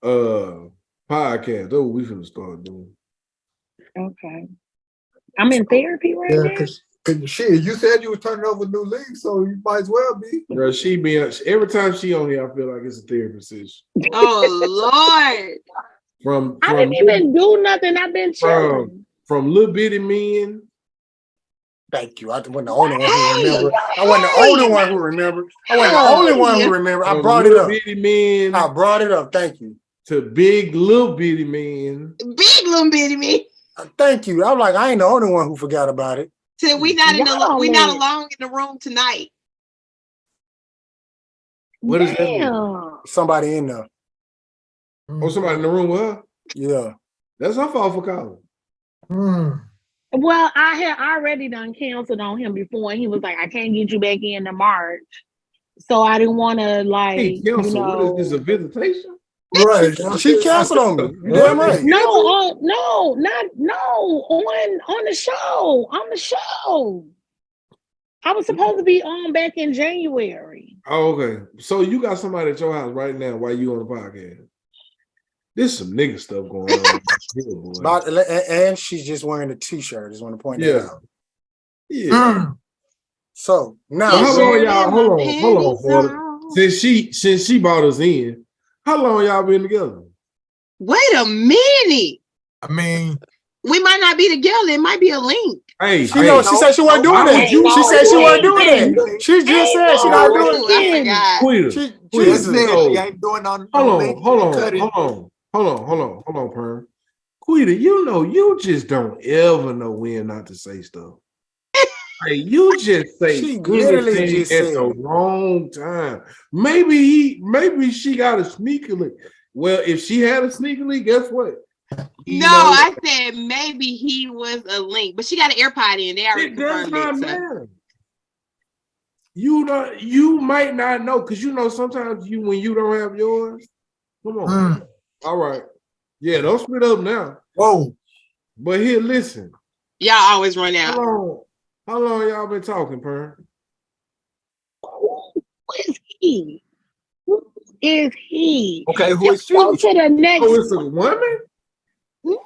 podcast. That's what we finna start doing. Okay. I'm in therapy right now. Cause shit, you said you were turning over new leaves, so you might as well be. Girl, she be every time she on here, I feel like it's a therapy session. Oh Lord. I didn't even do nothing. I've been chilling. From little bitty men. Thank you. I wasn't the only one who remember. I wasn't the only one who remember. I wasn't the only one who remember. I brought it up. Bitty men. I brought it up. Thank you. To big little bitty men. Big little bitty me. Thank you. I'm like, I ain't the only one who forgot about it. Till we not alone in the room tonight. What is that? Somebody in there. Oh, somebody in the room with her? Yeah. That's her fault for calling. Well, I had already done canceled on him before, and he was like, I can't get you back in to March. So I didn't want to, like, Hey, what is this, a visitation? Right. She canceled on me. You damn right. No, on the show. On the show. I was supposed to be on back in January. Oh, okay. So you got somebody at your house right now while you on the podcast. There's some nigga stuff going on. And she's just wearing a t-shirt. I just want to point that out. Yeah. So now how long y'all hold on. Since she brought us in, how long y'all been together? Wait a minute. I mean, we might not be together. It might be a link. Hey, she said she wasn't doing that. She said she wasn't doing that. She just said she not doing it. She ain't doing on. Hold on, Perm. Quita, you just don't ever know when not to say stuff. Hey, you just say anything at the wrong time. Maybe she got a sneaky link. Well, if she had a sneaky link, guess what? I said maybe he was a link, but she got an AirPod in. They already confirmed it. So. You might not know because sometimes when you don't have yours. Come on. All right. Yeah, don't split up now. Whoa. But here, listen. Y'all always run out. How long y'all been talking, Perm? Who is he? Who is he? Okay, who is she? Go to the next. Oh, it's a woman? No,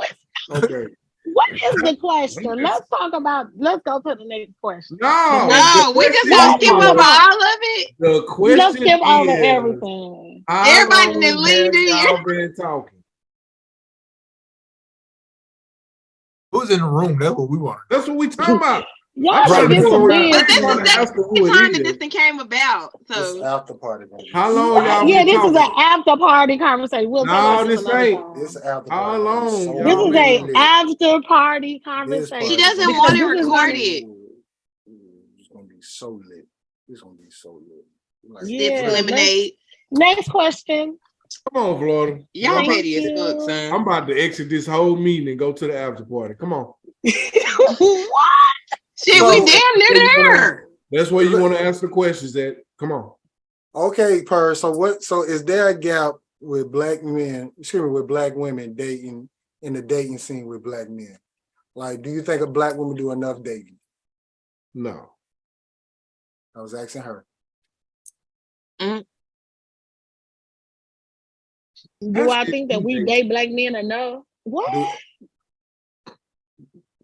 it's not. Okay. What is the question? Let's go to the next question. No, we just gonna skip over all of it. The question Let's skip over everything. Everybody that leaned in. Y'all been talking. Who's in the room? That's what we want. That's what we talking about. Y'all should get some But this is the time that this thing came about. So this after party. How long y'all been this talking? Is an after party conversation. This ain't. This after party. How long? This is an after party conversation. She doesn't want to record it. It's gonna be so lit. It's gonna be so lit. Like, lemonade. Next question. Come on, Florida. Y'all petty as fuck, son. I'm about to exit this whole meeting and go to the after party. Come on. What? Shit, we damn near there. That's where you want to ask the questions at. Come on. Okay, Per. So is there a gap with black women dating in the dating scene with black men? Like, do you think a black woman do enough dating? No. I was asking her. Do I think that we date black men enough? What?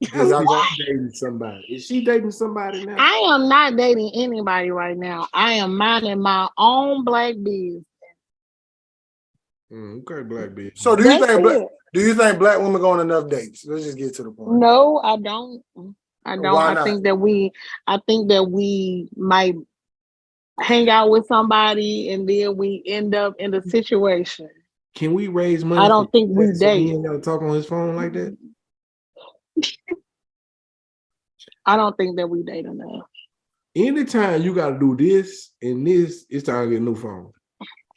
Dating somebody? Is she dating somebody now? I am not dating anybody right now. I am minding my own black business. Okay, black business. So do you think black women go on enough dates? Let's just get to the point. No, I don't. I don't. Why not? I think that we might hang out with somebody and then we end up in a situation. Can we raise money? I don't think we date. He ain't gotta talk on his phone like that. I don't think that we date enough. Anytime you got to do this and this, it's time to get a new phone.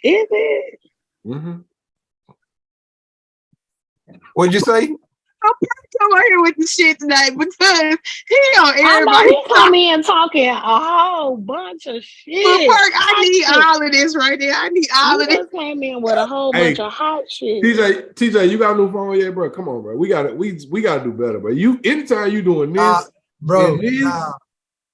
Is it? Mm-hmm. What'd you say? I'm come out here with the shit tonight because he on I know everybody. he come in talking a whole bunch of shit. But Perk, I need all of this right there. I need all You of this. just came in with a whole bunch of hot shit. TJ, you got a new phone yet, bro? Come on, bro. We got to do better, bro. Anytime you doing this, bro,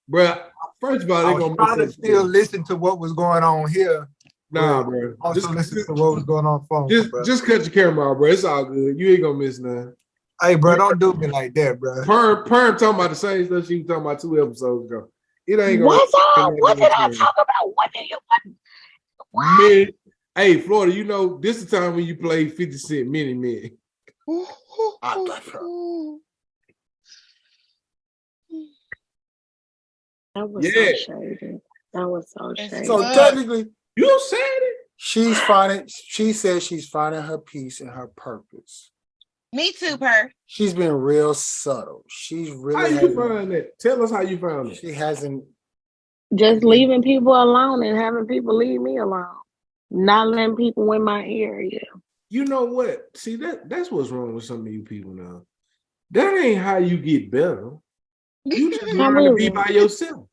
bro. First of all, I they was gonna trying to still listen to what was going on here. Nah, bro. Also listen to what was going on phone. Just cut your camera off, bro. It's all good. You ain't gonna miss nothing. Hey, bro, don't do me like that, bro. Perm talking about the same stuff she was talking about 2 episodes ago. It ain't gonna. What's up? What did I talk about? What did you? What? Man, hey, Florida, you know this is the time when you play 50 Cent Mini Man. That was so shady. That was so shady. So technically, you said it. She said she's finding her peace and her purpose. Me too, Per. She's been real subtle. She's really. How you find that? Tell us how you found it. She hasn't. Just leaving people alone and having people leave me alone. Not letting people in my area. You know what? See, that's what's wrong with some of you people now. That ain't how you get better. You just learn to be by yourself.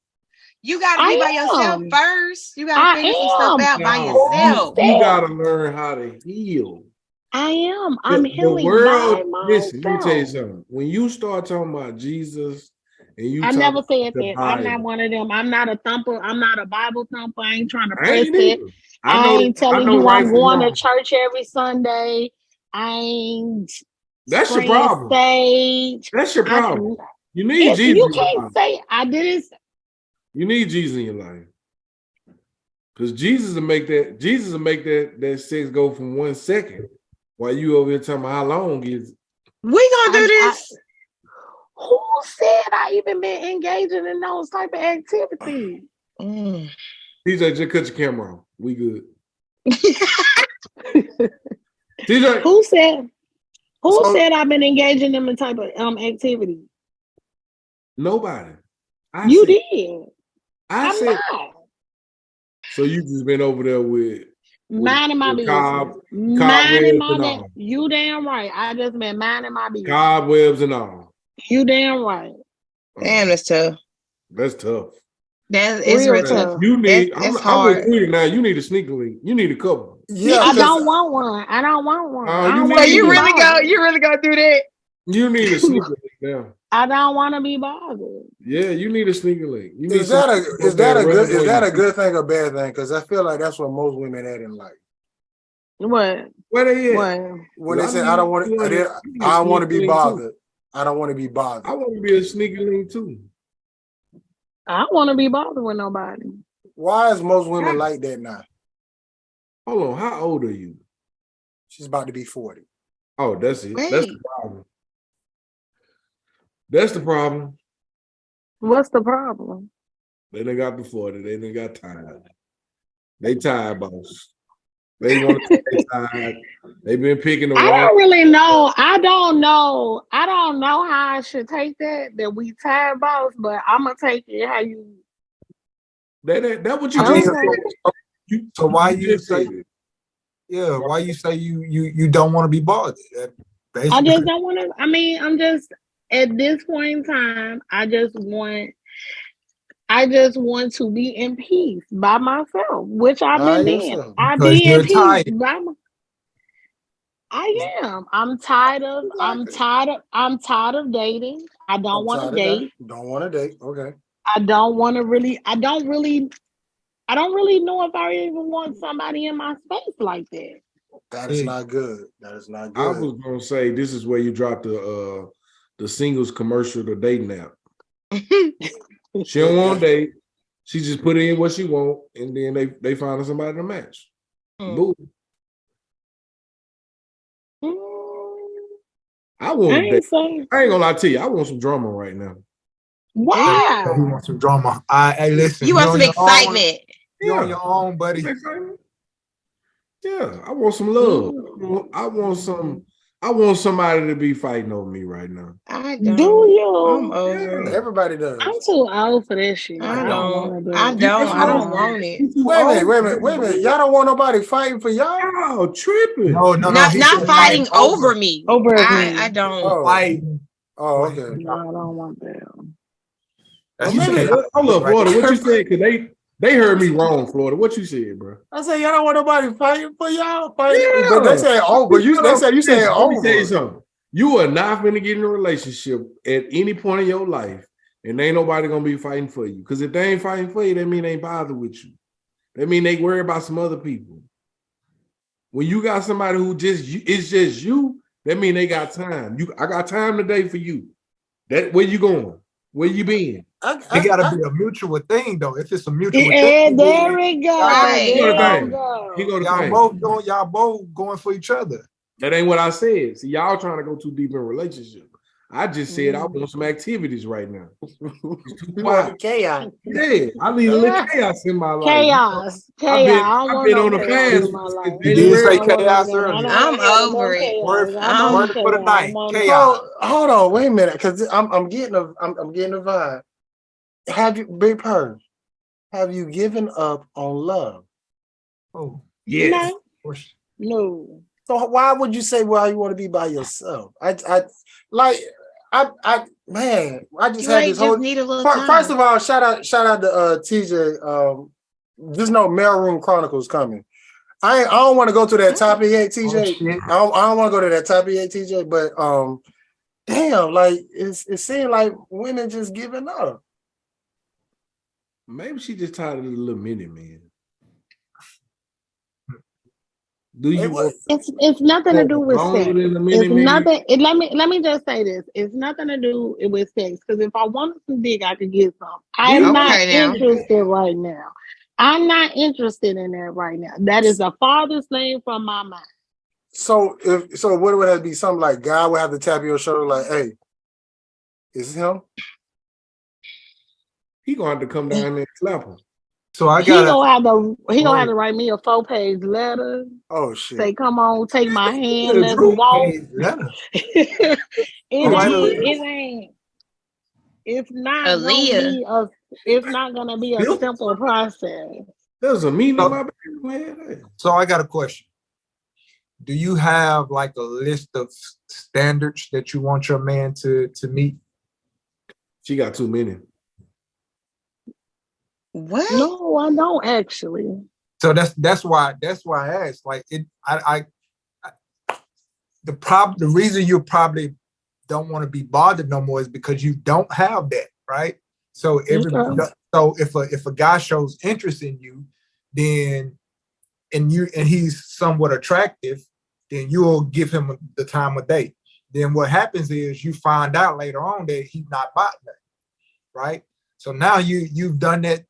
You gotta be by yourself first. You gotta figure some stuff out by yourself. You gotta learn how to heal. I am. I'm healing the world, by myself. Listen, let me tell you something. When you start talking about Jesus and you I never said that. Bible, I'm not one of them. I'm not a thumper. I'm not a Bible thumper. I ain't trying to press it. I ain't telling you I'm going to church every Sunday. I ain't. That's your problem. Stage. That's your problem. You need Jesus. You can't say I didn't. You need Jesus in your life. Because Jesus will make that sex go from 1 second while you over here talking about how long is it. We gonna do this. Who said I even been engaging in those type of activities? DJ, just cut your camera on. We good. DJ, who said I've been engaging in the type of activity? Nobody. You did. I'm not. So you just been over there with minding my business. Minding my business. You damn right. I just been minding my business. Cobwebs and all. You damn right. Damn, that's tough. That's tough. That's real tough. You need. That's I'm hard. with you now. You need a sneaker link. You need a couple. Yeah, I don't want one. I don't want one. You really gonna do that? You need a sneaker link now. I don't want to be bothered. Yeah, you need a sneaker link. Is that a good thing or bad thing? Because I feel like that's what most women had in life. What? Where they at? When they say I don't want to be bothered. I don't want to be bothered. I want to be a sneaker link too. I want to be bothered with nobody. Why is most women like that now? Hold on, how old are you? She's about to be 40. Oh, that's it. Wait. That's the problem. That's the problem. What's the problem? They done got the 40. They done got tired. They tired, boss. They want to take tired. They've been picking the I don't really know. I don't know how I should take that we tired, boss, but I'm gonna take it how you. That what you just said. So why you say? Yeah, why you say you don't want to be bothered? I just don't want to. I mean, I'm just at this point in time. I just want to be in peace by myself, which I've been in. I be in peace by myself. I am. I'm tired of dating. I don't want to date. Don't want to date. Okay. I don't really know if I even want somebody in my space like that. That is not good. That is not good. I was gonna say this is where you drop the singles commercial, the dating app. She don't want to date. She just put in what she want, and then they find somebody to match. Boom. I want to date. I ain't gonna lie to you. I want some drama right now. Wow. You want some drama? Hey, listen. You want some excitement? You're on your own, buddy. Yeah, I want some love. I I want somebody to be fighting over me right now. I don't. Do you? I'm over it. Everybody does. I'm too old for that shit. I I don't want to don't. do I it. don't. I don't want it. Wait a minute. Y'all don't want nobody fighting for y'all? Y'all tripping. No. Not fighting over me. Over me. I don't. Fighting. Oh, okay. No, I don't want that. Well, maybe, hold up, Florida. What you said? Cause they heard me wrong, Florida. What you said, bro? I said y'all don't want nobody fighting for y'all. Fighting. Yeah. But they said over. They said you said over. Let me tell you something. You are not going to get in a relationship at any point in your life, and ain't nobody gonna be fighting for you. Because if they ain't fighting for you, that mean they ain't bothered with you. That mean they worry about some other people. When you got somebody who it's just you, that mean they got time. I got time today for you. That where you going? Where you been? It gotta be a mutual thing though. If it's a mutual thing, thing, there we go. Right. Y'all both going for each other. That ain't what I said. See, y'all trying to go too deep in a relationship. I just said I want some activities right now. You want chaos. Yeah, I need a little chaos in my life. Chaos. I've been on a fast. You did say chaos earlier. I'm over it. Word for the night. Chaos. Hold on, wait a minute, because I'm getting a vibe. Have you, Bigg Purr, have you given up on love? Oh, yes. No. So why would you say, well, you want to be by yourself? I just had this whole. Need a little First of all, shout out to TJ. Just know Mailroom Chronicles coming. I don't want to go to that topic yet, TJ. I don't want to go to that topic yet, TJ. But damn, like it seemed like women just giving up. Maybe she just tired of the little mini man. Do you? It's nothing to do with sex. It's nothing. Let me just say this. It's nothing to do with sex. Because if I wanted some dick, I could get some. I'm not interested right now. I'm not interested in that right now. That is the farthest thing from my mind. So what would it be? Something like God would have to tap your shoulder, like, "Hey, is it him?" He gonna have to come down there and slap him. So he gonna have to write me a 4-page letter. Oh shit! Say, come on, take my hand, let's walk. It ain't. It's not gonna be a simple process. There's a meaning in my baby. So I got a question. Do you have like a list of standards that you want your man to meet? She got too many. What? No, I don't actually. So that's why I asked. Like the reason you probably don't want to be bothered no more is because you don't have that, right? So if a guy shows interest in you, then and he's somewhat attractive, then you'll give him the time of day. Then what happens is you find out later on that he's not bought nothing, right? So now you've done that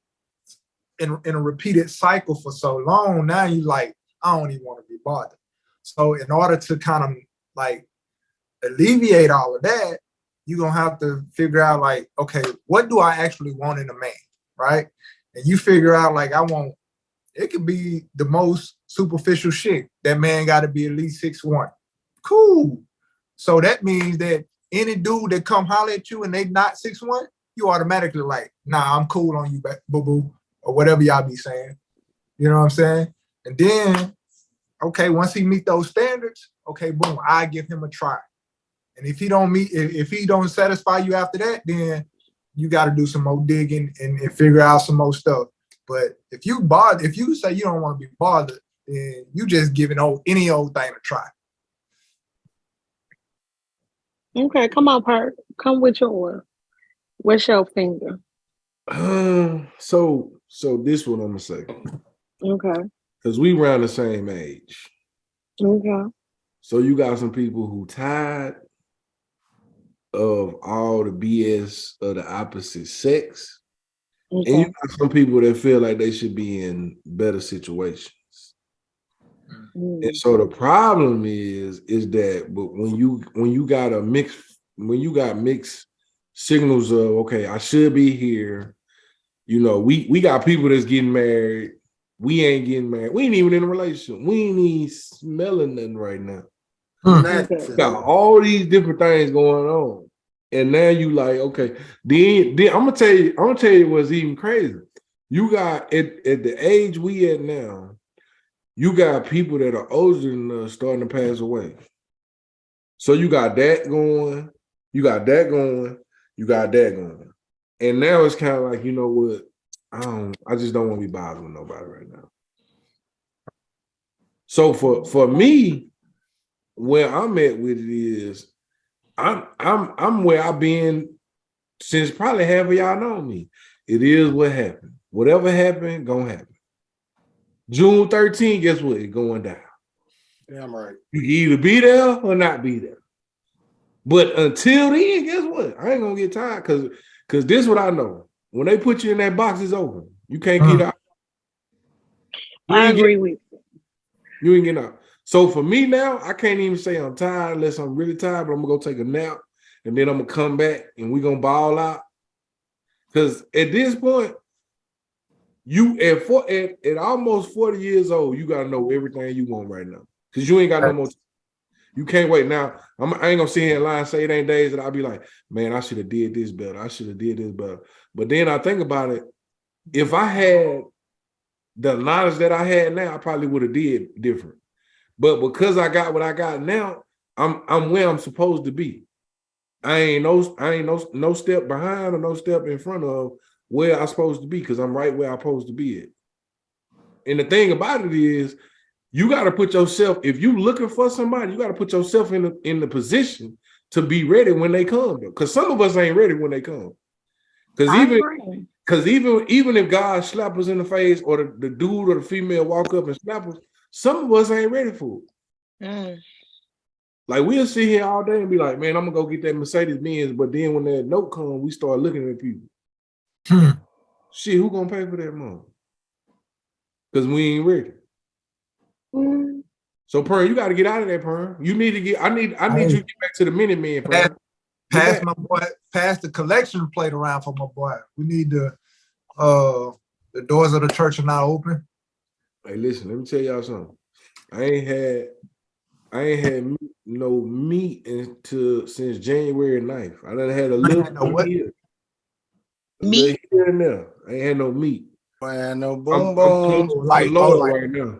in a repeated cycle for so long. Now you like, I don't even want to be bothered. So in order to kind of like alleviate all of that, you're gonna have to figure out like, okay, what do I actually want in a man, right? And you figure out like, it could be the most superficial shit. That man got to be at least 6'1". Cool. So that means that any dude that come holler at you and they not 6'1", you automatically like, nah, I'm cool on you, boo-boo, or whatever y'all be saying. You know what I'm saying? And then, okay, once he meet those standards, okay, boom, I give him a try. And if he don't satisfy you after that, then you got to do some more digging and figure out some more stuff. But if you say you don't want to be bothered, then you just giving any old thing a try. Okay, come on, Purr. Come with yours. What's your finger? So this one I'm gonna say. Okay. Because we around the same age. Okay. So you got some people who tired of all the BS of the opposite sex. Okay. And you got some people that feel like they should be in better situations. And so the problem is that when you got mixed signals of, okay, I should be here. You know, we got people that's getting married. We ain't getting married. We ain't even in a relationship. We ain't even smelling nothing right now. Nothing. You got all these different things going on. And now you like, okay, then I'm gonna tell you what's even crazy. You got at the age we at now, you got people that are older than us starting to pass away. So you got that going, you got that going, you got that going. And now it's kind of like, you know what? I just don't want to be bothered with nobody right now. So for me, where I'm at with it is I'm where I've been since probably half of y'all know me. It is what happened. Whatever happened, gonna happen. June 13th, guess what? It's going down. Damn right. You can either be there or not be there. But until then, guess what? I ain't gonna get tired because this is what I know. When they put you in that box, it's open. You can't get out. I agree with you. You ain't getting out. So for me now, I can't even say I'm tired unless I'm really tired, but I'm gonna go take a nap and then I'm gonna come back and we're gonna ball out. Because at this point, you at almost 40 years old, you gotta know everything you want right now. Because you ain't got no more. You can't wait. Now, I ain't gonna sit here and lie and say it ain't days that I'll be like, man, I should have did this better. I should have did this better. But then I think about it, if I had the knowledge that I had now, I probably would have did different. But because I got what I got now, I'm where I'm supposed to be. I ain't no step behind or no step in front of where I'm supposed to be because I'm right where I'm supposed to be at. And the thing about it is, you got to put yourself, if you looking for somebody, you got to put yourself in the position to be ready when they come. Because some of us ain't ready when they come. Because even if God slap us in the face or the dude or the female walk up and slap us, some of us ain't ready for it. Like we'll sit here all day and be like, man, I'm gonna go get that Mercedes Benz. But then when that note comes, we start looking at people. Shit, who gonna pay for that money? Because we ain't ready. So Purr, you got to get out of there, Purr. You need to get. I need you to get back to the Minutemen, Purr. Pass my boy. Pass the collection plate around for my boy. We need the doors of the church are not open. Hey, listen. Let me tell y'all something. I ain't had no meat since January 9th. I done had a little here. Meat here and there. I ain't had no meat. Man, no I'm boom. like Lord right now.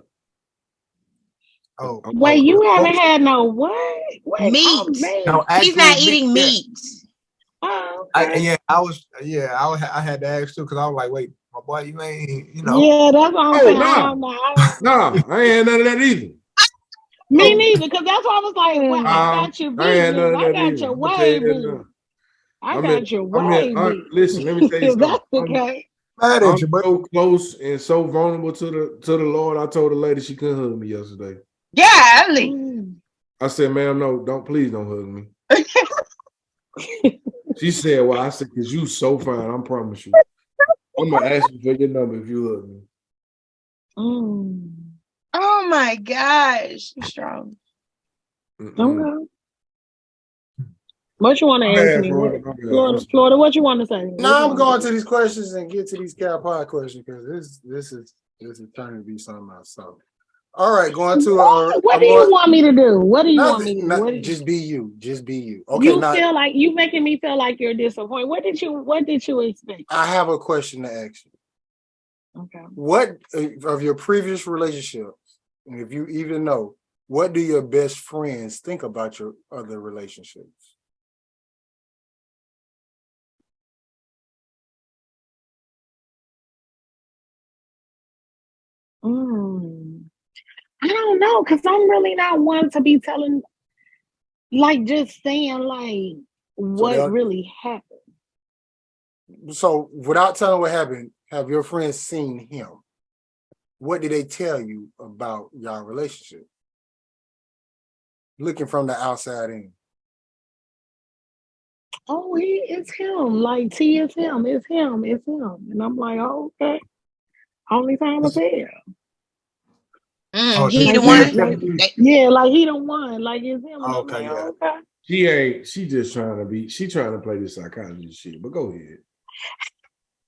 Oh, wait, you haven't had no what? Wait, meat. No, he's not eating meat. Oh, okay. I had to ask too because I was like, wait, my boy, you ain't, Yeah, that's what I'm saying. No, I ain't had none of that either. Me neither, because that's why I was like, well, I got you vegan. I got your way vegan. I got your way vegan. Listen, let me tell you something. That's okay. I'm so close and so vulnerable to the Lord. I told the lady she couldn't hug me yesterday. Yeah, I said, ma'am, no, please don't hug me. She said, well, I said, because you so fine, I promise you. I'm going to ask you for your number if you hug me. Oh my gosh. You're strong. Okay. What you want to ask me? Florida, what you want to say? No, I'm going to these questions and get to these Cal Pod questions because this is turning to be something else. So, all right, going to what do you want me to do? What do you want me to do? Just be you. Just be you. Okay. You feel like you making me feel like you're disappointed. What did you expect? I have a question to ask you. Okay. What of your previous relationships, and if you even know, what do your best friends think about your other relationships? I don't know, because I'm really not one to be telling, like, just saying, like, what really happened. So, without telling what happened, have your friends seen him? What did they tell you about your relationship? Looking from the outside in. Oh, it's him. Like, T is him. It's him. It's him. And I'm like, oh, okay. Only time to tell. He the one? Yeah, like he the one. Like it's him. Okay, like, yeah. Okay. She just trying to play this psychologist shit. But go ahead.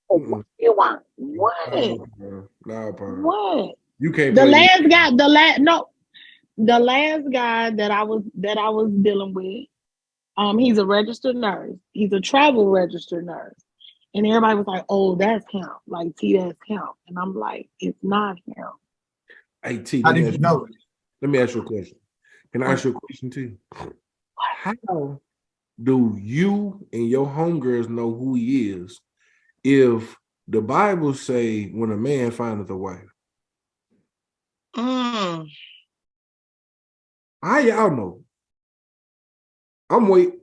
What you want? What? No, what? You can't the play last guy, no. the last guy that I was dealing with, he's a registered nurse. He's a travel registered nurse. And everybody was like, oh, that's him. Like, T, that's him. And I'm like, it's not him. Hey, T, How did you know? Let me ask you a question. Can I ask you a question, T? How do you and your homegirls know who he is if the Bible say when a man findeth a wife? How y'all know? I'm waiting.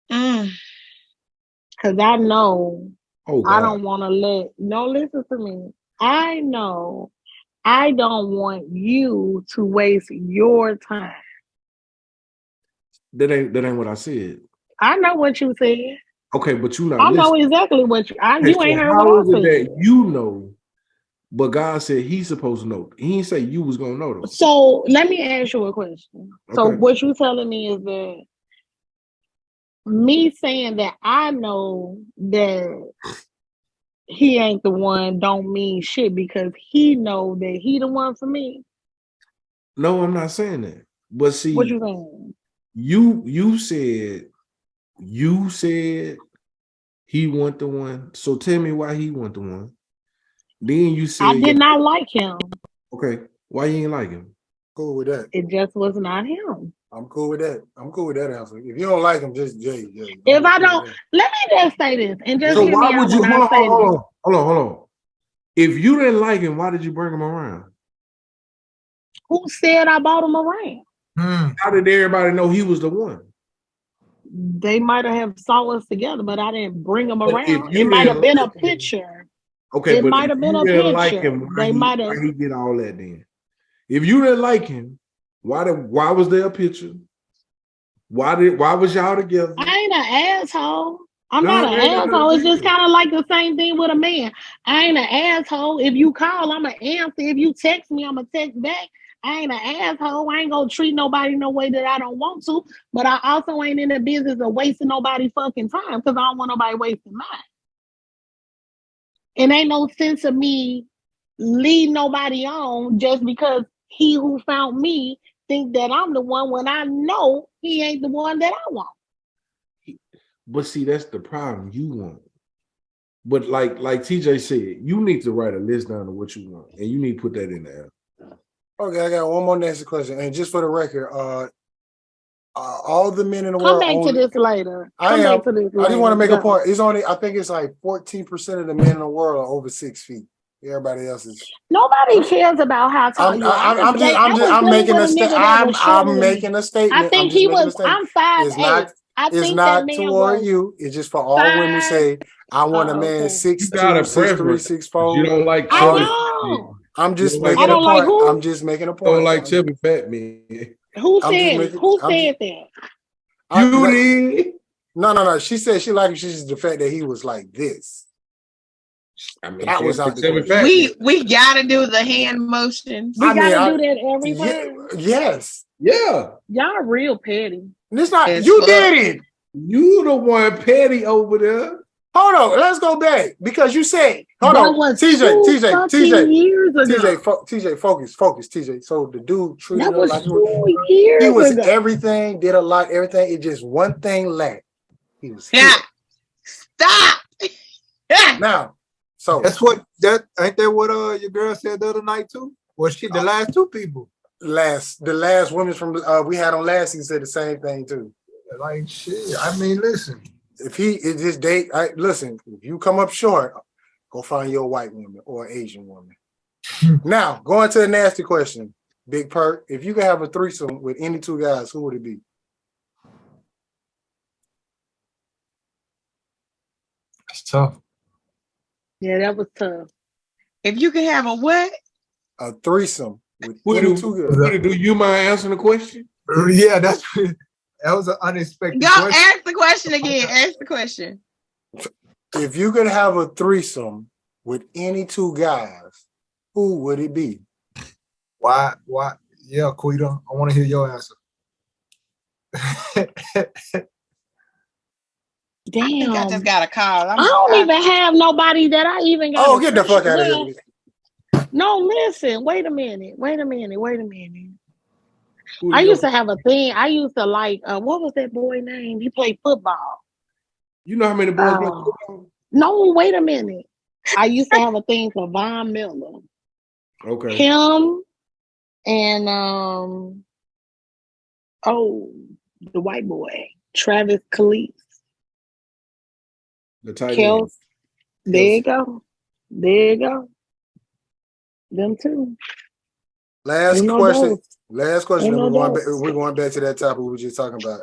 Because I know I God. don't want to listen to me. I know I don't want you to waste your time. That ain't what I said. I know what you said. Okay, but you not I know listening. exactly what you Okay, you ain't heard how what is I it said. that you know, but God said he's supposed to know? He didn't say you was gonna know though. So let me ask you a question. So Okay. what you telling me is that me saying that I know that he ain't the one don't mean shit because he know that he the one for me. No, I'm not saying that. But see, what you saying? You said he want the one. So tell me why he want the one. Then you said I did not like him. Okay, why you ain't like him? Cool with that. It just was not him. I'm cool with that. I'm cool with that answer. If you don't like him, just Jay. If I don't, let me just say this and just So hear why me would out you when I say this. Hold on. If you didn't like him, why did you bring him around? Who said I brought him around? How did everybody know he was the one? They might have saw us together, but I didn't bring him around. It might have been a picture. Okay, it but might have been a picture. Like him, they might have. Why he did all that then? If you didn't like him, why was there a picture? Why was y'all together? I ain't an asshole. I'm not an asshole. It's just kind of like the same thing with a man. I ain't an asshole. If you call, I'm gonna answer. If you text me, I'm gonna text back. I ain't an asshole. I ain't gonna treat nobody no way that I don't want to. But I also ain't in the business of wasting nobody's fucking time because I don't want nobody wasting mine. And ain't no sense of me lead nobody on just because he who found me think that I'm the one when I know he ain't the one that I want. But see, that's the problem. You want. But like TJ said, you need to write a list down of what you want, and you need to put that in there. Okay, I got one more nasty question, and just for the record, all the men in the world. Come back to this later. I just want to make a point. It's only, I think it's like 14% of the men in the world are over 6 feet. Everybody else is. Nobody cares about how tall you are. I'm making a statement. I'm making a statement. I think he was. I'm 5'8". It's not toward you. It's just for all women who say, I want a man 6'2", 6'3", 6'4". You don't like. I'm just making a point. I'm just making a point. Don't like chubby fat men. Who said that? You did. No. She said she liked just the fact that he was like this. I mean, that was out the we gotta do the hand motions. We gotta do that every time. Yes. Yeah. Y'all real petty. It's not. You did it. You the one petty over there. Hold on. Let's go back because you said. Hold on. TJ, focus. TJ. So the dude treated her like he was everything. Did a lot. Everything. It just one thing lacked. He was here. Stop. Now. So that's what ain't that what your girl said the other night too? Was she the last two people? The last women from we had on last season said the same thing too. Like shit. I mean, listen. If listen, if you come up short, go find your white woman or Asian woman. Now, going to the nasty question, Bigg Purr, if you could have a threesome with any two guys, who would it be? That's tough. Yeah, that was tough. If you could have a what? A threesome with any two guys. Do you mind answering the question? Yeah, that was an unexpected question. Ask the question again. Ask the question. If you could have a threesome with any two guys, who would it be? Why? Yeah, Quita, I want to hear your answer. Damn. I think I just got a call. I don't even have nobody that I even got. Oh, get the fuck out of here. No, listen. Wait a minute. Who I the used to young- have a thing. I used to like. What was that boy name? He played football. You know how many boys play football? No, wait a minute. I used to have a thing for Von Miller. Okay. Him and the white boy, Travis Kelce. The tight Kels. end. There you go. Them two. Last Ain't no question. doubt. Last question. Ain't And no we're going back to that topic we were just talking about.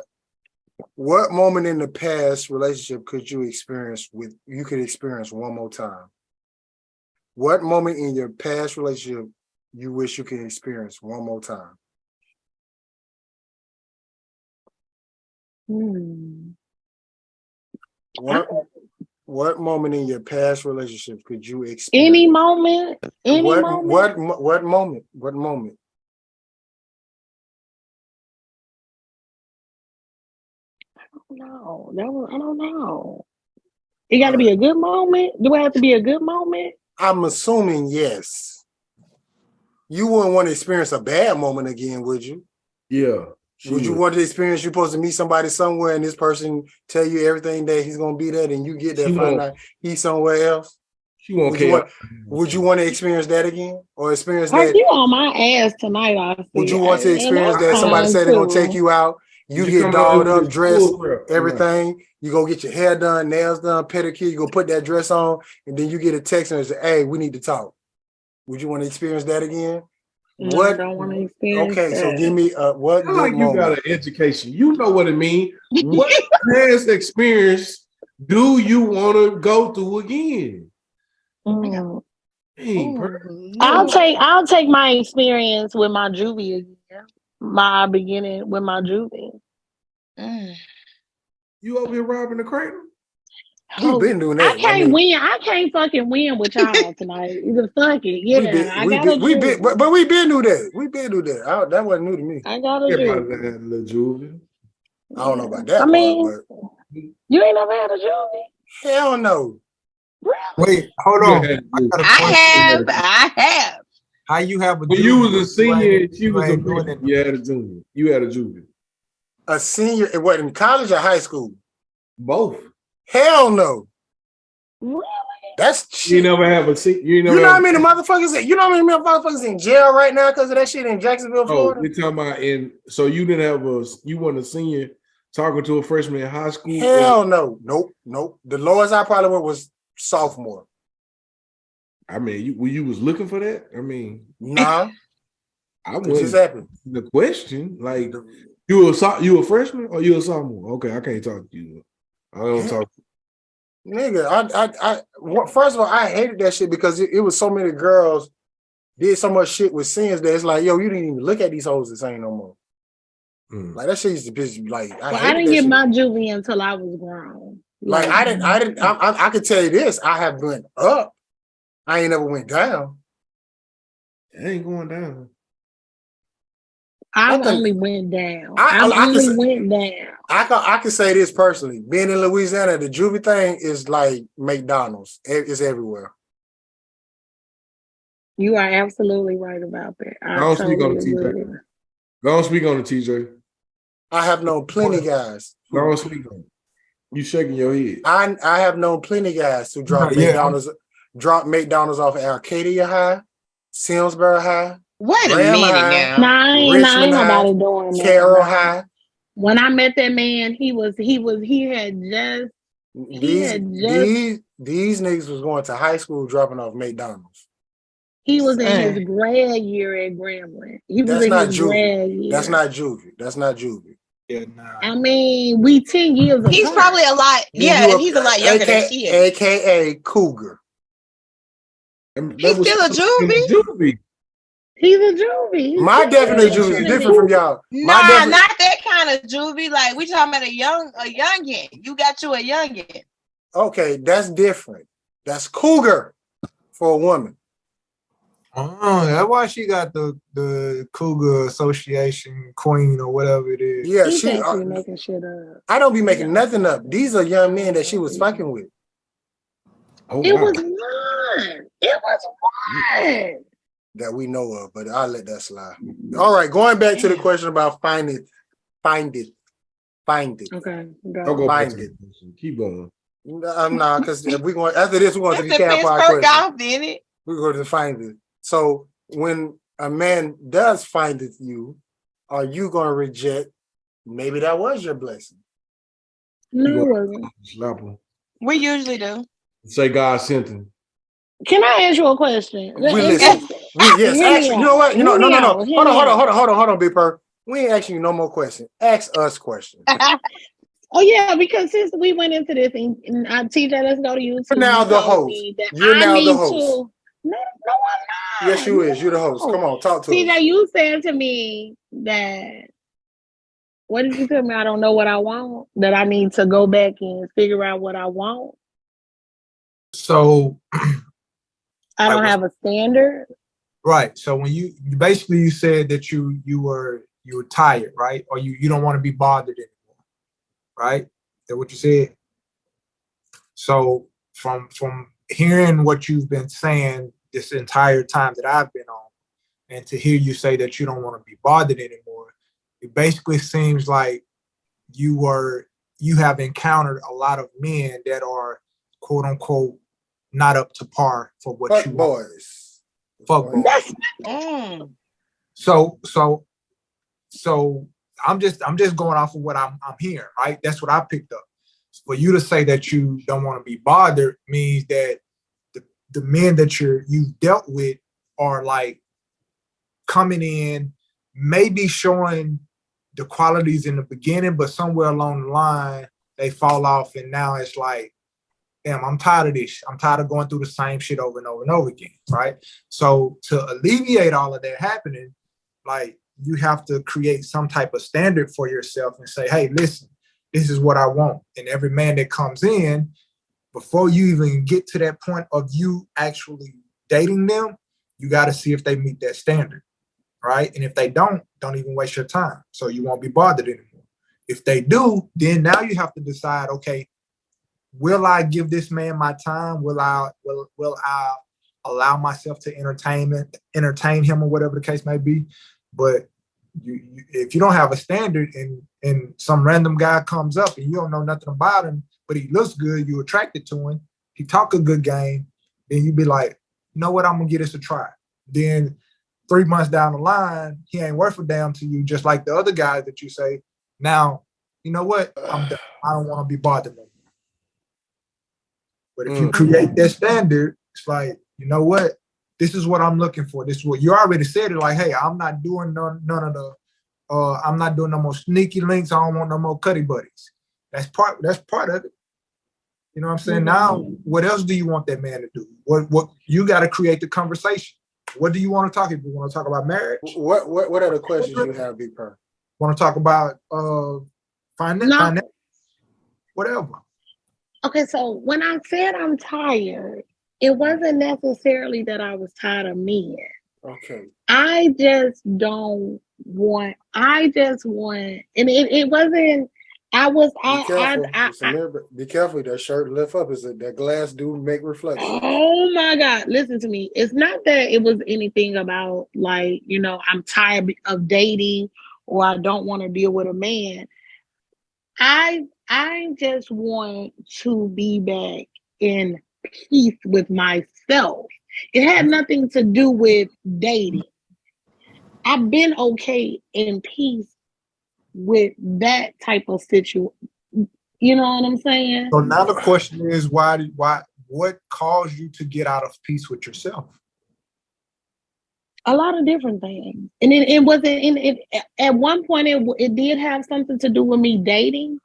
What moment in the past relationship could you experience one more time? What moment in your past relationship you wish you could experience one more time? What moment in your past relationship could you experience? Any moment? What moment? What moment? No, I don't know. It got to be a good moment. Do it have to be a good moment? I'm assuming yes. You wouldn't want to experience a bad moment again, would you? Yeah. Would you want to experience you're supposed to meet somebody somewhere and this person tell you everything that he's gonna be there and you get there find out he's somewhere else? She won't care. Would you want to experience that again? Or experience Are that? you on my ass tonight, I see. Would you want to experience that? Somebody say they're gonna take you out, you get dolled up, dressed, everything, you go get your hair done, nails done, pedicure, you go put that dress on, and then you get a text and say, hey, we need to talk. Would you want to experience that again? No, I don't want to experience that. So give me what good moment. You got an education. You know what it means. What past experience do you want to go through again? I'll take my experience with my juvie again. My beginning with my juvie. You over here robbing the cradle? We've been doing that. I can't win. I can't fucking win with y'all tonight. Either fuck it. Yeah, I gotta do it. But we been do that. We been do that. That wasn't new to me. I gotta do it. I don't know about that part, but you ain't never had a juvie? Hell no. Really? Wait, hold on. I have. How you have a when juvie? You was a senior and she was a junior. You had a junior. You had a juvie. A senior, what, in college or high school? Both. Hell no. Really? That's shit. You never have a senior. You know how many motherfuckers? You know how many motherfuckers in jail right now because of that shit in Jacksonville, Florida? We're talking about so you didn't have you weren't a senior talking to a freshman in high school? Hell no. Nope. The lowest I probably went was sophomore. I mean, you was looking for that? I mean, nah. I wouldn't. Just happened. The question, like, you a freshman or you a sophomore? Okay, I can't talk to you. I don't talk. Nigga, I first of all, I hated that shit because it was so many girls did so much shit with sins that it's like, yo, you didn't even look at these hoes the same no more. Like that shit used to be like. I didn't get my juvie until I was grown. Like I didn't. I could tell you this. I have went up. I ain't never went down. It ain't going down. I only went down. I went down. I can say this personally. Being in Louisiana, the juvie thing is like McDonald's. It's everywhere. You are absolutely right about that. I don't speak on the TJ. Don't speak on the TJ. I have known plenty guys. Don't speak on it. You shaking your head. I have known plenty guys who drop McDonald's off of Arcadia High, Simsbury High. Wait a minute now. Nah, ain't nobody doing that. Carroll High. When I met that man, he these niggas was going to high school dropping off McDonald's. He was in his grad year at Grambling. That's not juvie. That's not juvie. Yeah, nah. I mean, we 10 years apart. He's probably a lot. Yeah, he's a lot younger than she is. AKA Cougar. He's still a juvie. He's a juvie. My definition of juvie is different from y'all. Nah, not that kind of juvie. Like we talking about a youngin. You got you a youngin. Okay, that's different. That's cougar for a woman. Oh, that's why she got the Cougar Association Queen or whatever it is. Yeah, she making shit up. I don't be making nothing up. These are young men that she was fucking with. It was one. that we know of, but I'll let that slide. All right, going back to the question about find it. Okay, Don't go back to the question. Keep going. No, because if we're going after this, we're going to the That's Cal Pittsburgh question. golf, didn't it? We're going to find it. So when a man does find it you, are you going to reject? Maybe that was your blessing. No. Slap him. We usually do. Say God sent him. Can I ask you a question? We listen. Yes, actually, you know what? No. Hold on, Bigg Purr. We ain't asking you no more questions. Ask us questions. Oh yeah, because since we went into this, and TJ, let's go to you. You're now the host. You're now the host. No, I'm not. Yes, you is. You're the host. Come on, talk to us. TJ, you said to me that. What did you tell me? I don't know what I want. That I need to go back and figure out what I want. So I don't have a standard. Right. So when you basically you said that you were tired, right? Or you don't want to be bothered anymore, right? Is that what you said? So from hearing what you've been saying this entire time that I've been on, and to hear you say that you don't want to be bothered anymore, it basically seems like you have encountered a lot of men that are quote unquote not up to par for what Fuck you boys. Fuck boys. So I'm just going off of what I'm hearing, right? That's what I picked up. For you to say that you don't want to be bothered means that the men that you've dealt with are like coming in, maybe showing the qualities in the beginning, but somewhere along the line they fall off, and now it's like, damn, I'm tired of this. I'm tired of going through the same shit over and over and over again, right? So to alleviate all of that happening, like you have to create some type of standard for yourself and say, hey, listen, this is what I want. And every man that comes in, before you even get to that point of you actually dating them, you got to see if they meet that standard, right? And if they don't even waste your time. So you won't be bothered anymore. If they do, then now you have to decide, okay, will I give this man my time? Will I allow myself to entertain him or whatever the case may be? But if you don't have a standard and some random guy comes up and you don't know nothing about him, but he looks good, you're attracted to him, he talk a good game, then you be like, you know what, I'm gonna give this a try. Then 3 months down the line, he ain't worth a damn to you, just like the other guys that you say, now, you know what, I'm done. I don't want to be bothered no more. But if you create that standard, it's like, you know what, this is what I'm looking for. This is what you already said it, like, hey, I'm not doing none of the I'm not doing no more sneaky links. I don't want no more cutty buddies. That's part of it. You know what I'm saying? Now, what else do you want that man to do? What you got to create the conversation. What do you want to talk about? You want to talk about marriage? What are the questions you have, Bigg Purr? Want to talk about finance? Whatever. Okay, so when I said I'm tired, it wasn't necessarily that I was tired of men. Okay. I just want, and it wasn't, Be careful, that shirt lift up, that glass do make reflection. Oh my God, listen to me. It's not that it was anything about like, I'm tired of dating or I don't want to deal with a man. I just want to be back in peace with myself. It had nothing to do with dating. I've been okay in peace with that type of situation. You know what I'm saying? So now the question is, what caused you to get out of peace with yourself? A lot of different things. And it wasn't, at one point it did have something to do with me dating,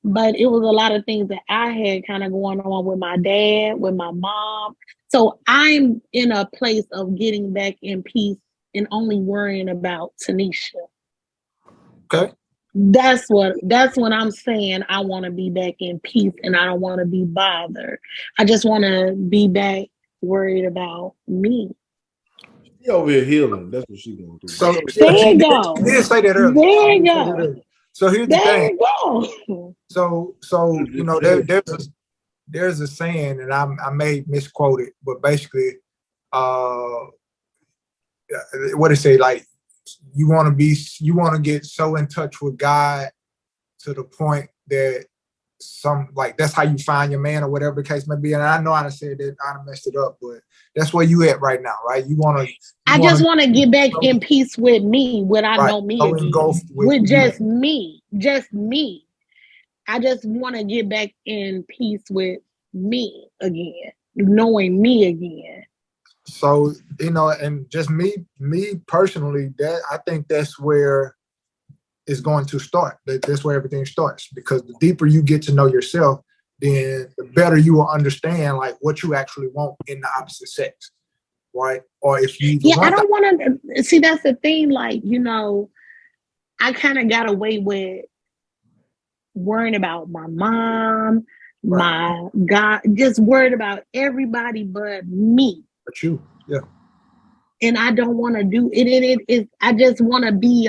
but it was a lot of things that I had kind of going on with my dad, with my mom. So I'm in a place of getting back in peace and only worrying about Tanisha. Okay. That's when I'm saying I want to be back in peace and I don't want to be bothered. I just want to be back worried about me. She over here healing. That's what she's going to do. So there you go. She did say that earlier. There you go. So here's the thing. Go. So there's a saying, and I may misquote it, but basically, what it say, like you want to get so in touch with God to the point that that's how you find your man or whatever the case may be. And I know I said that I messed it up, but that's where you at right now, right? I just want to get back in peace with me, what I know me again. With just me. I just want to get back in peace with me again, knowing me again. So, and just me personally, that I think that's where it's going to start. That's where everything starts, because the deeper you get to know yourself, then the better you will understand like what you actually want in the opposite sex, right? Or if you I don't want to see, that's the thing. Like, I kind of got away with worrying about my mom, my God, just worried about everybody but me. But you, yeah. And I don't want to do it. I just want to be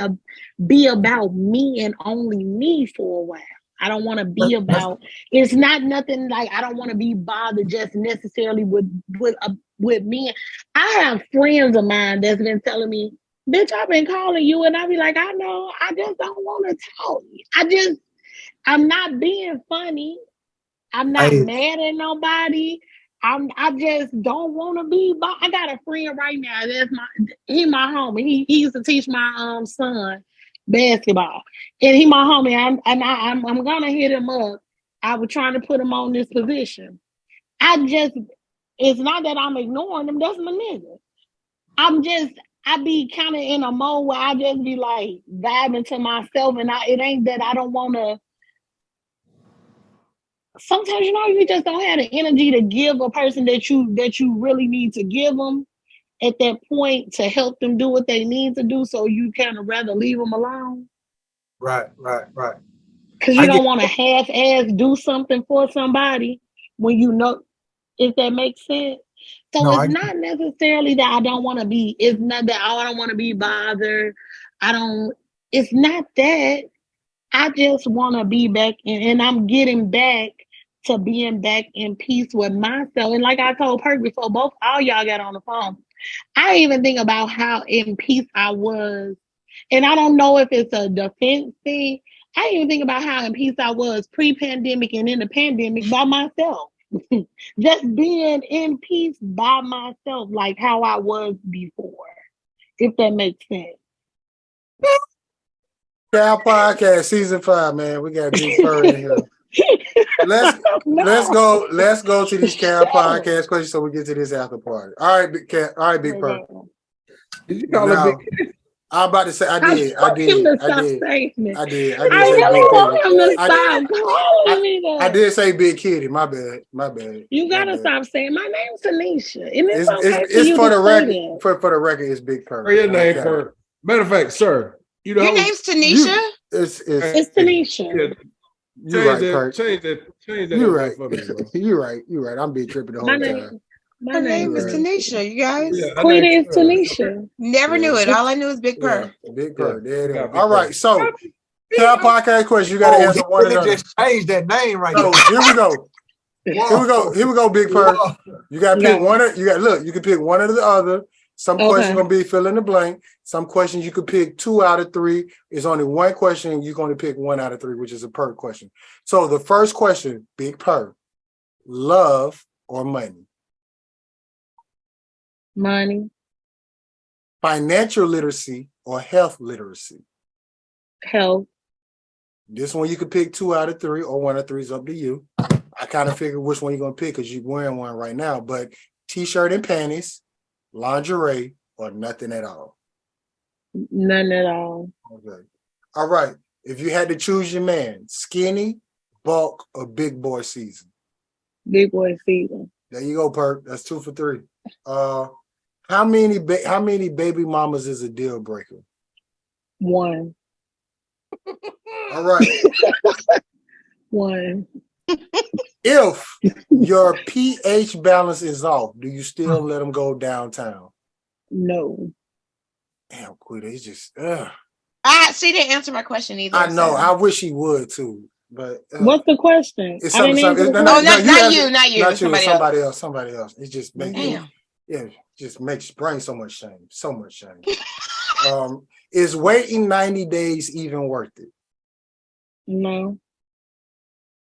about me and only me for a while. I don't want to be about. It's not nothing like I don't want to be bothered just necessarily with me. I have friends of mine that's been telling me, "Bitch, I've been calling you," and I be like, "I know. I just don't want to talk. I'm not being funny. I'm not mad at nobody. I just don't want to be. I got a friend right now. He my homie. He used to teach my son basketball, and he my homie. I'm gonna hit him up. I was trying to put him on this position. It's not that I'm ignoring him. That's my nigga. I be kind of in a mode where I just be like vibing to myself, and it ain't that I don't want to. Sometimes you just don't have the energy to give a person that you really need to give them at that point to help them do what they need to do. So you kind of rather leave them alone. Right. Because you don't want to half-ass do something for somebody when you know, if that makes sense. So it's not necessarily that I don't want to be. It's not that I don't want to be bothered. It's not that. I just want to be back and I'm getting back to being back in peace with myself. And like I told Perk before, all y'all got on the phone, I even think about how in peace I was. And I don't know if it's a defense thing. I even think about how in peace I was pre-pandemic and in the pandemic by myself. Just being in peace by myself, like how I was before, if that makes sense. Cal Podcast Season 5, man. We got Bigg Purr in here. Let's go to these Cal Podcast questions so we get to this after party. All right, Bigg Purr. Did you call it Big? I'm about to say I did. I did say Big Kitty. My bad. You gotta stop saying my name's Tanisha. And it's for the record. For the record, it's Bigg Purr. Your name, Purr. Matter of fact, sir. Your name's Tanisha? It's Tanisha. Yeah. Change that. You're right. You're right. I'm big tripping the whole time. My name is Tanisha, you guys. Queen is Tanisha. Never knew it. All I knew is Bigg Purr. Bigg Purr. There it is. All right. So, Cal Podcast question. You got to answer one of them. Just change that name right now. Here we go. Here we go, Bigg Purr. You got to pick one. You can pick one or the other. Some questions gonna be fill in the blank. Some questions you could pick 2 out of 3. It's only one question. You're going to pick 1 out of 3, which is a Purr question. So the first question, Bigg Purr, love or money? Money. Financial literacy or health literacy? Health. This one you could pick 2 out of 3 or 1 out of 3 is up to you. I kind of figured which one you're going to pick because you're wearing one right now, but t-shirt and panties, lingerie, or nothing at all? None at all. Okay. All right. If you had to choose your man, skinny, bulk, or big boy season? Big boy season. There you go, Perk. That's 2 for 3. How many baby mamas is a deal breaker? 1. All right. 1. If your pH balance is off, do you still let them go downtown? No. Damn, quit. It's just. She didn't answer my question either. I know. So. I wish he would too. But what's the question? Not you. Somebody else. It's just making. Yeah, just bring so much shame. So much shame. Is waiting 90 days even worth it? No.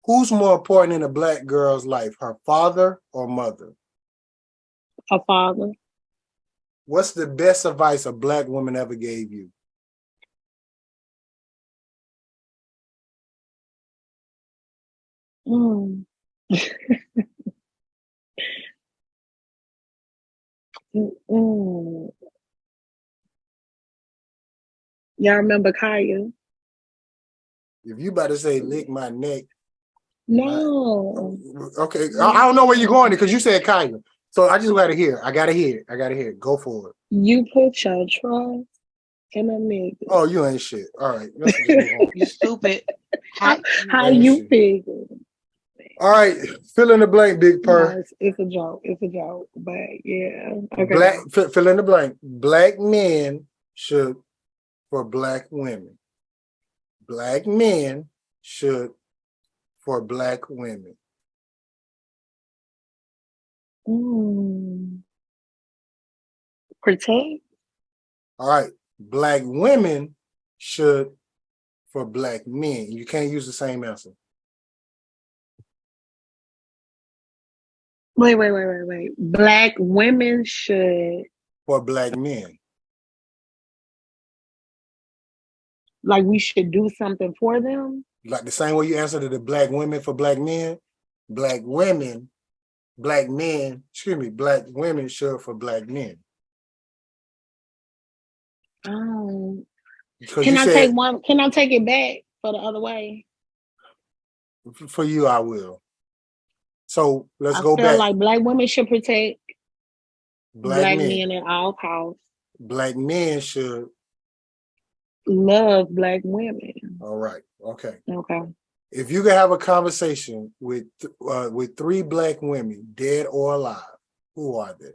Who's more important in a Black girl's life, her father or mother? Her father. What's the best advice a Black woman ever gave you? Mm. Mm. Y'all remember Kaya? If you about to say lick my neck, No. okay. I don't know where you're going because you said Kaya. So I just gotta hear. I gotta hear it. Go for it. You put your trust in a nigga. Oh, you ain't shit. All right. Let's just move on. You stupid. How you figure? All right. Fill in the blank, Bigg Purr. No, it's a joke. It's a joke. But yeah. Okay. Fill in the blank. Black men should for Black women. Black men should for Black women. Protect. All right. Black women should for Black men. You can't use the same answer. Wait. Black women should For Black men. like we should do something for them. Like the same way you answered to the Black women for Black men, Black women, Black men, Black women should for Black men. Can I take one? Can I take it back for the other way? For you, I will. So let's go back. I feel like Black women should protect Black men at all costs. Black men should love Black women. All right. Okay. Okay. If you could have a conversation with 3 Black women, dead or alive, who are they?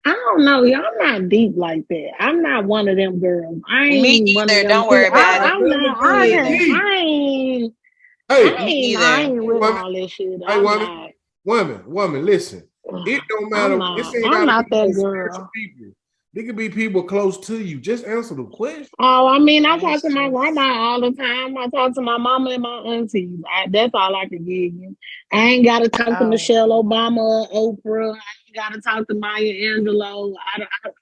I don't know. Y'all not deep like that. I'm not one of them girls. I ain't me either. Don't worry about it. I'm not. I ain't. Hey, I ain't with all this shit. Women, listen. It don't matter. I'm not that girl. People. They could be people close to you. Just answer the question. Oh, I mean, I talk to my grandma all the time. I talk to my mama and my aunties. That's all I can give you. I ain't got to talk to Michelle Obama or Oprah. I ain't got to talk to Maya Angelou.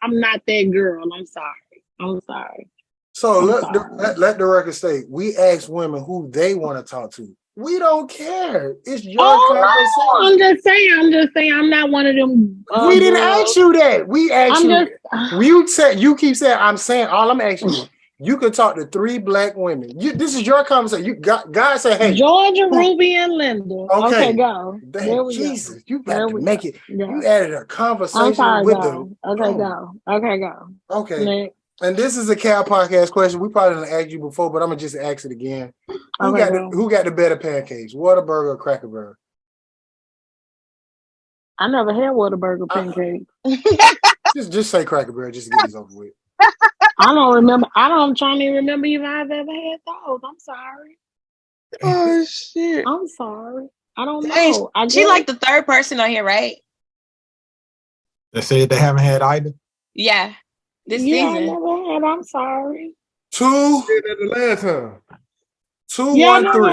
I'm not that girl. I'm sorry. So let the record state, we ask women who they want to talk to. We don't care. It's your conversation. No, I'm just saying. I'm not one of them. We didn't ask you that. We asked you keep saying, I'm saying, all I'm asking you. You can talk to 3 Black women. This is your conversation. God said, hey. Georgia, Ruby, and Linda. Okay, go. Jesus, you got to make it. Yeah. You added a conversation with them. Okay, go. Okay. Next. And this is a Cal podcast question. We probably didn't ask you before, but I'm gonna just ask it again. Who got the better pancakes, Whataburger or Cracker Barrel? I never had Whataburger pancakes. Just say Cracker Barrel just to get this over with. I don't remember. I'm trying to remember if I've ever had those. I'm sorry. Oh shit. I'm sorry. I don't know. She like the 3rd person on here, right? They said they haven't had either. Yeah. This season. I never had. I'm sorry. 2. The last time. 2 yeah, 1 3.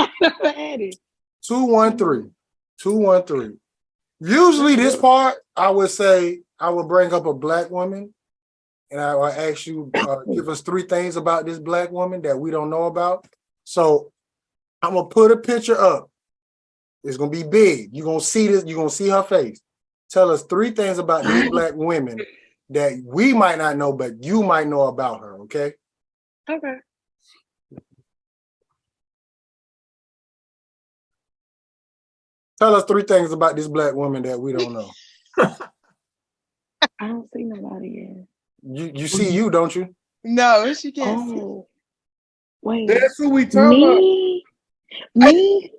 I never had it. 2 1 3. 2 1 3. Usually this part, I would say I would bring up a Black woman, and I would ask you give us 3 things about this Black woman that we don't know about. So I'm gonna put a picture up. It's gonna be big. You're gonna see this. You're gonna see her face. Tell us 3 things about these Black women that we might not know, but you might know about her, okay? Okay. Tell us 3 things about this Black woman that we don't know. I don't see nobody yet. You see you, don't you? No, she can't see. Wait. That's who we talking about. Me?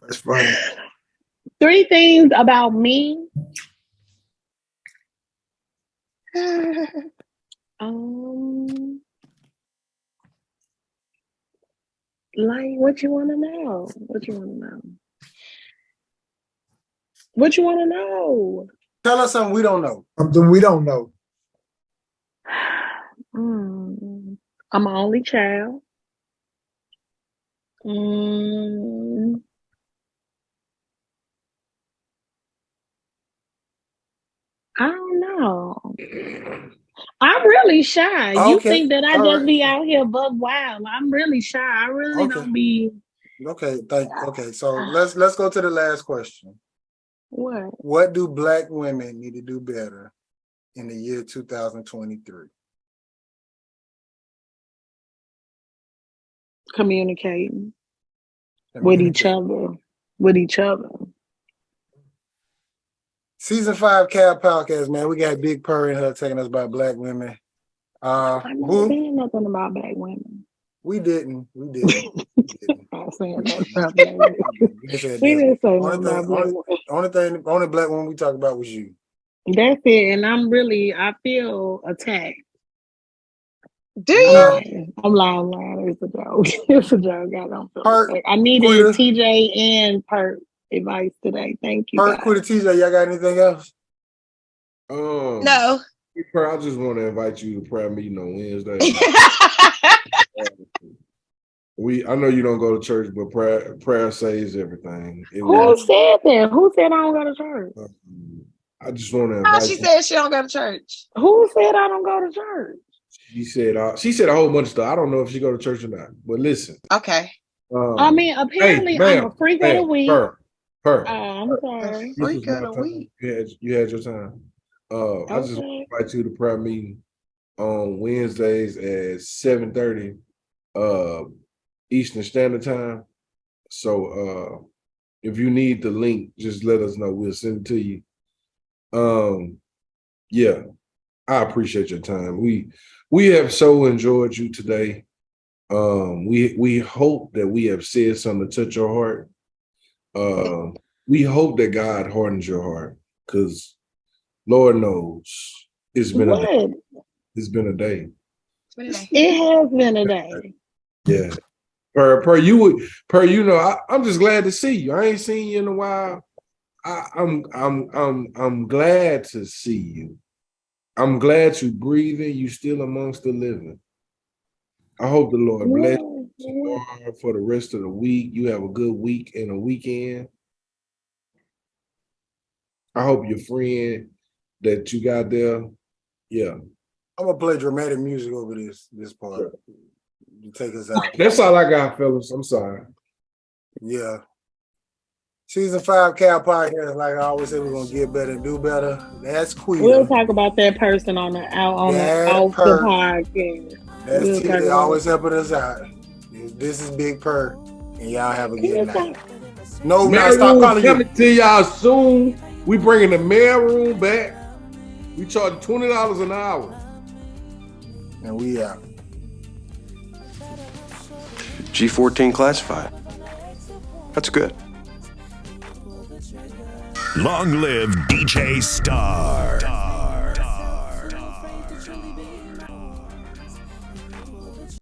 That's funny. 3 things about me. Like, what you want to know? What you want to know? What you want to know? Tell us something we don't know. Something we don't know. I'm an only child. I don't know. I'm really shy. Okay. You think that I All just right. be out here buck wild. I'm really shy. I really don't be. Okay, okay. So let's go to the last question. What do Black women need to do better in the year 2023? Communicating with each other. Season 5 Cal Podcast, man. We got Bigg Purr in her taking us about Black women. I'm not saying nothing about Black women. We didn't. I'm saying nothing about Black women. We didn't say nothing about Black women. Only Black woman we talked about was you. That's it. And I feel attacked. Do you? I'm lying. It's a joke. It's a joke. I don't feel attacked. I needed TJ and Perk advice today. Thank you. Perk, Quita, TJ, y'all got anything else? No. I just want to invite you to prayer meeting on Wednesday. I know you don't go to church, but prayer saves everything. Who said that? Who said I don't go to church? I just want to invite she said she don't go to church. Who said I don't go to church? She said a whole bunch of stuff. I don't know if she go to church or not. But listen. Okay. I mean, apparently I'm a freak of the week. Her. I'm sorry. Freak of the week. You had your time. I just invite you to prayer meeting on Wednesdays at 7:30 Eastern Standard Time. So if you need the link, just let us know. We'll send it to you. Yeah, I appreciate your time. We have so enjoyed you today. We hope that we have said something to touch your heart. We hope that God hardens your heart, because Lord knows it's been a day. It's been a day. It has been a day. Yeah. I'm just glad to see you. I ain't seen you in a while. I'm glad to see you. I'm glad you breathing. You still amongst the living. I hope the Lord bless you for the rest of the week. You have a good week and a weekend. I hope your friend that you got there, yeah. I'm gonna play dramatic music over this part. You take us out. That's all I got, fellas. I'm sorry. Yeah. Season 5 Cal Podcast, like I always say, we're gonna get better and do better. That's Quita. We'll talk about that person off the podcast. That's TJ always helping us out. This is Bigg Purr, and y'all have a good night. No, now stop calling you. Coming to y'all soon. We bringing the mail room back. We charge $20 an hour. And we out. G14 classified. That's good. Long live DJ Star.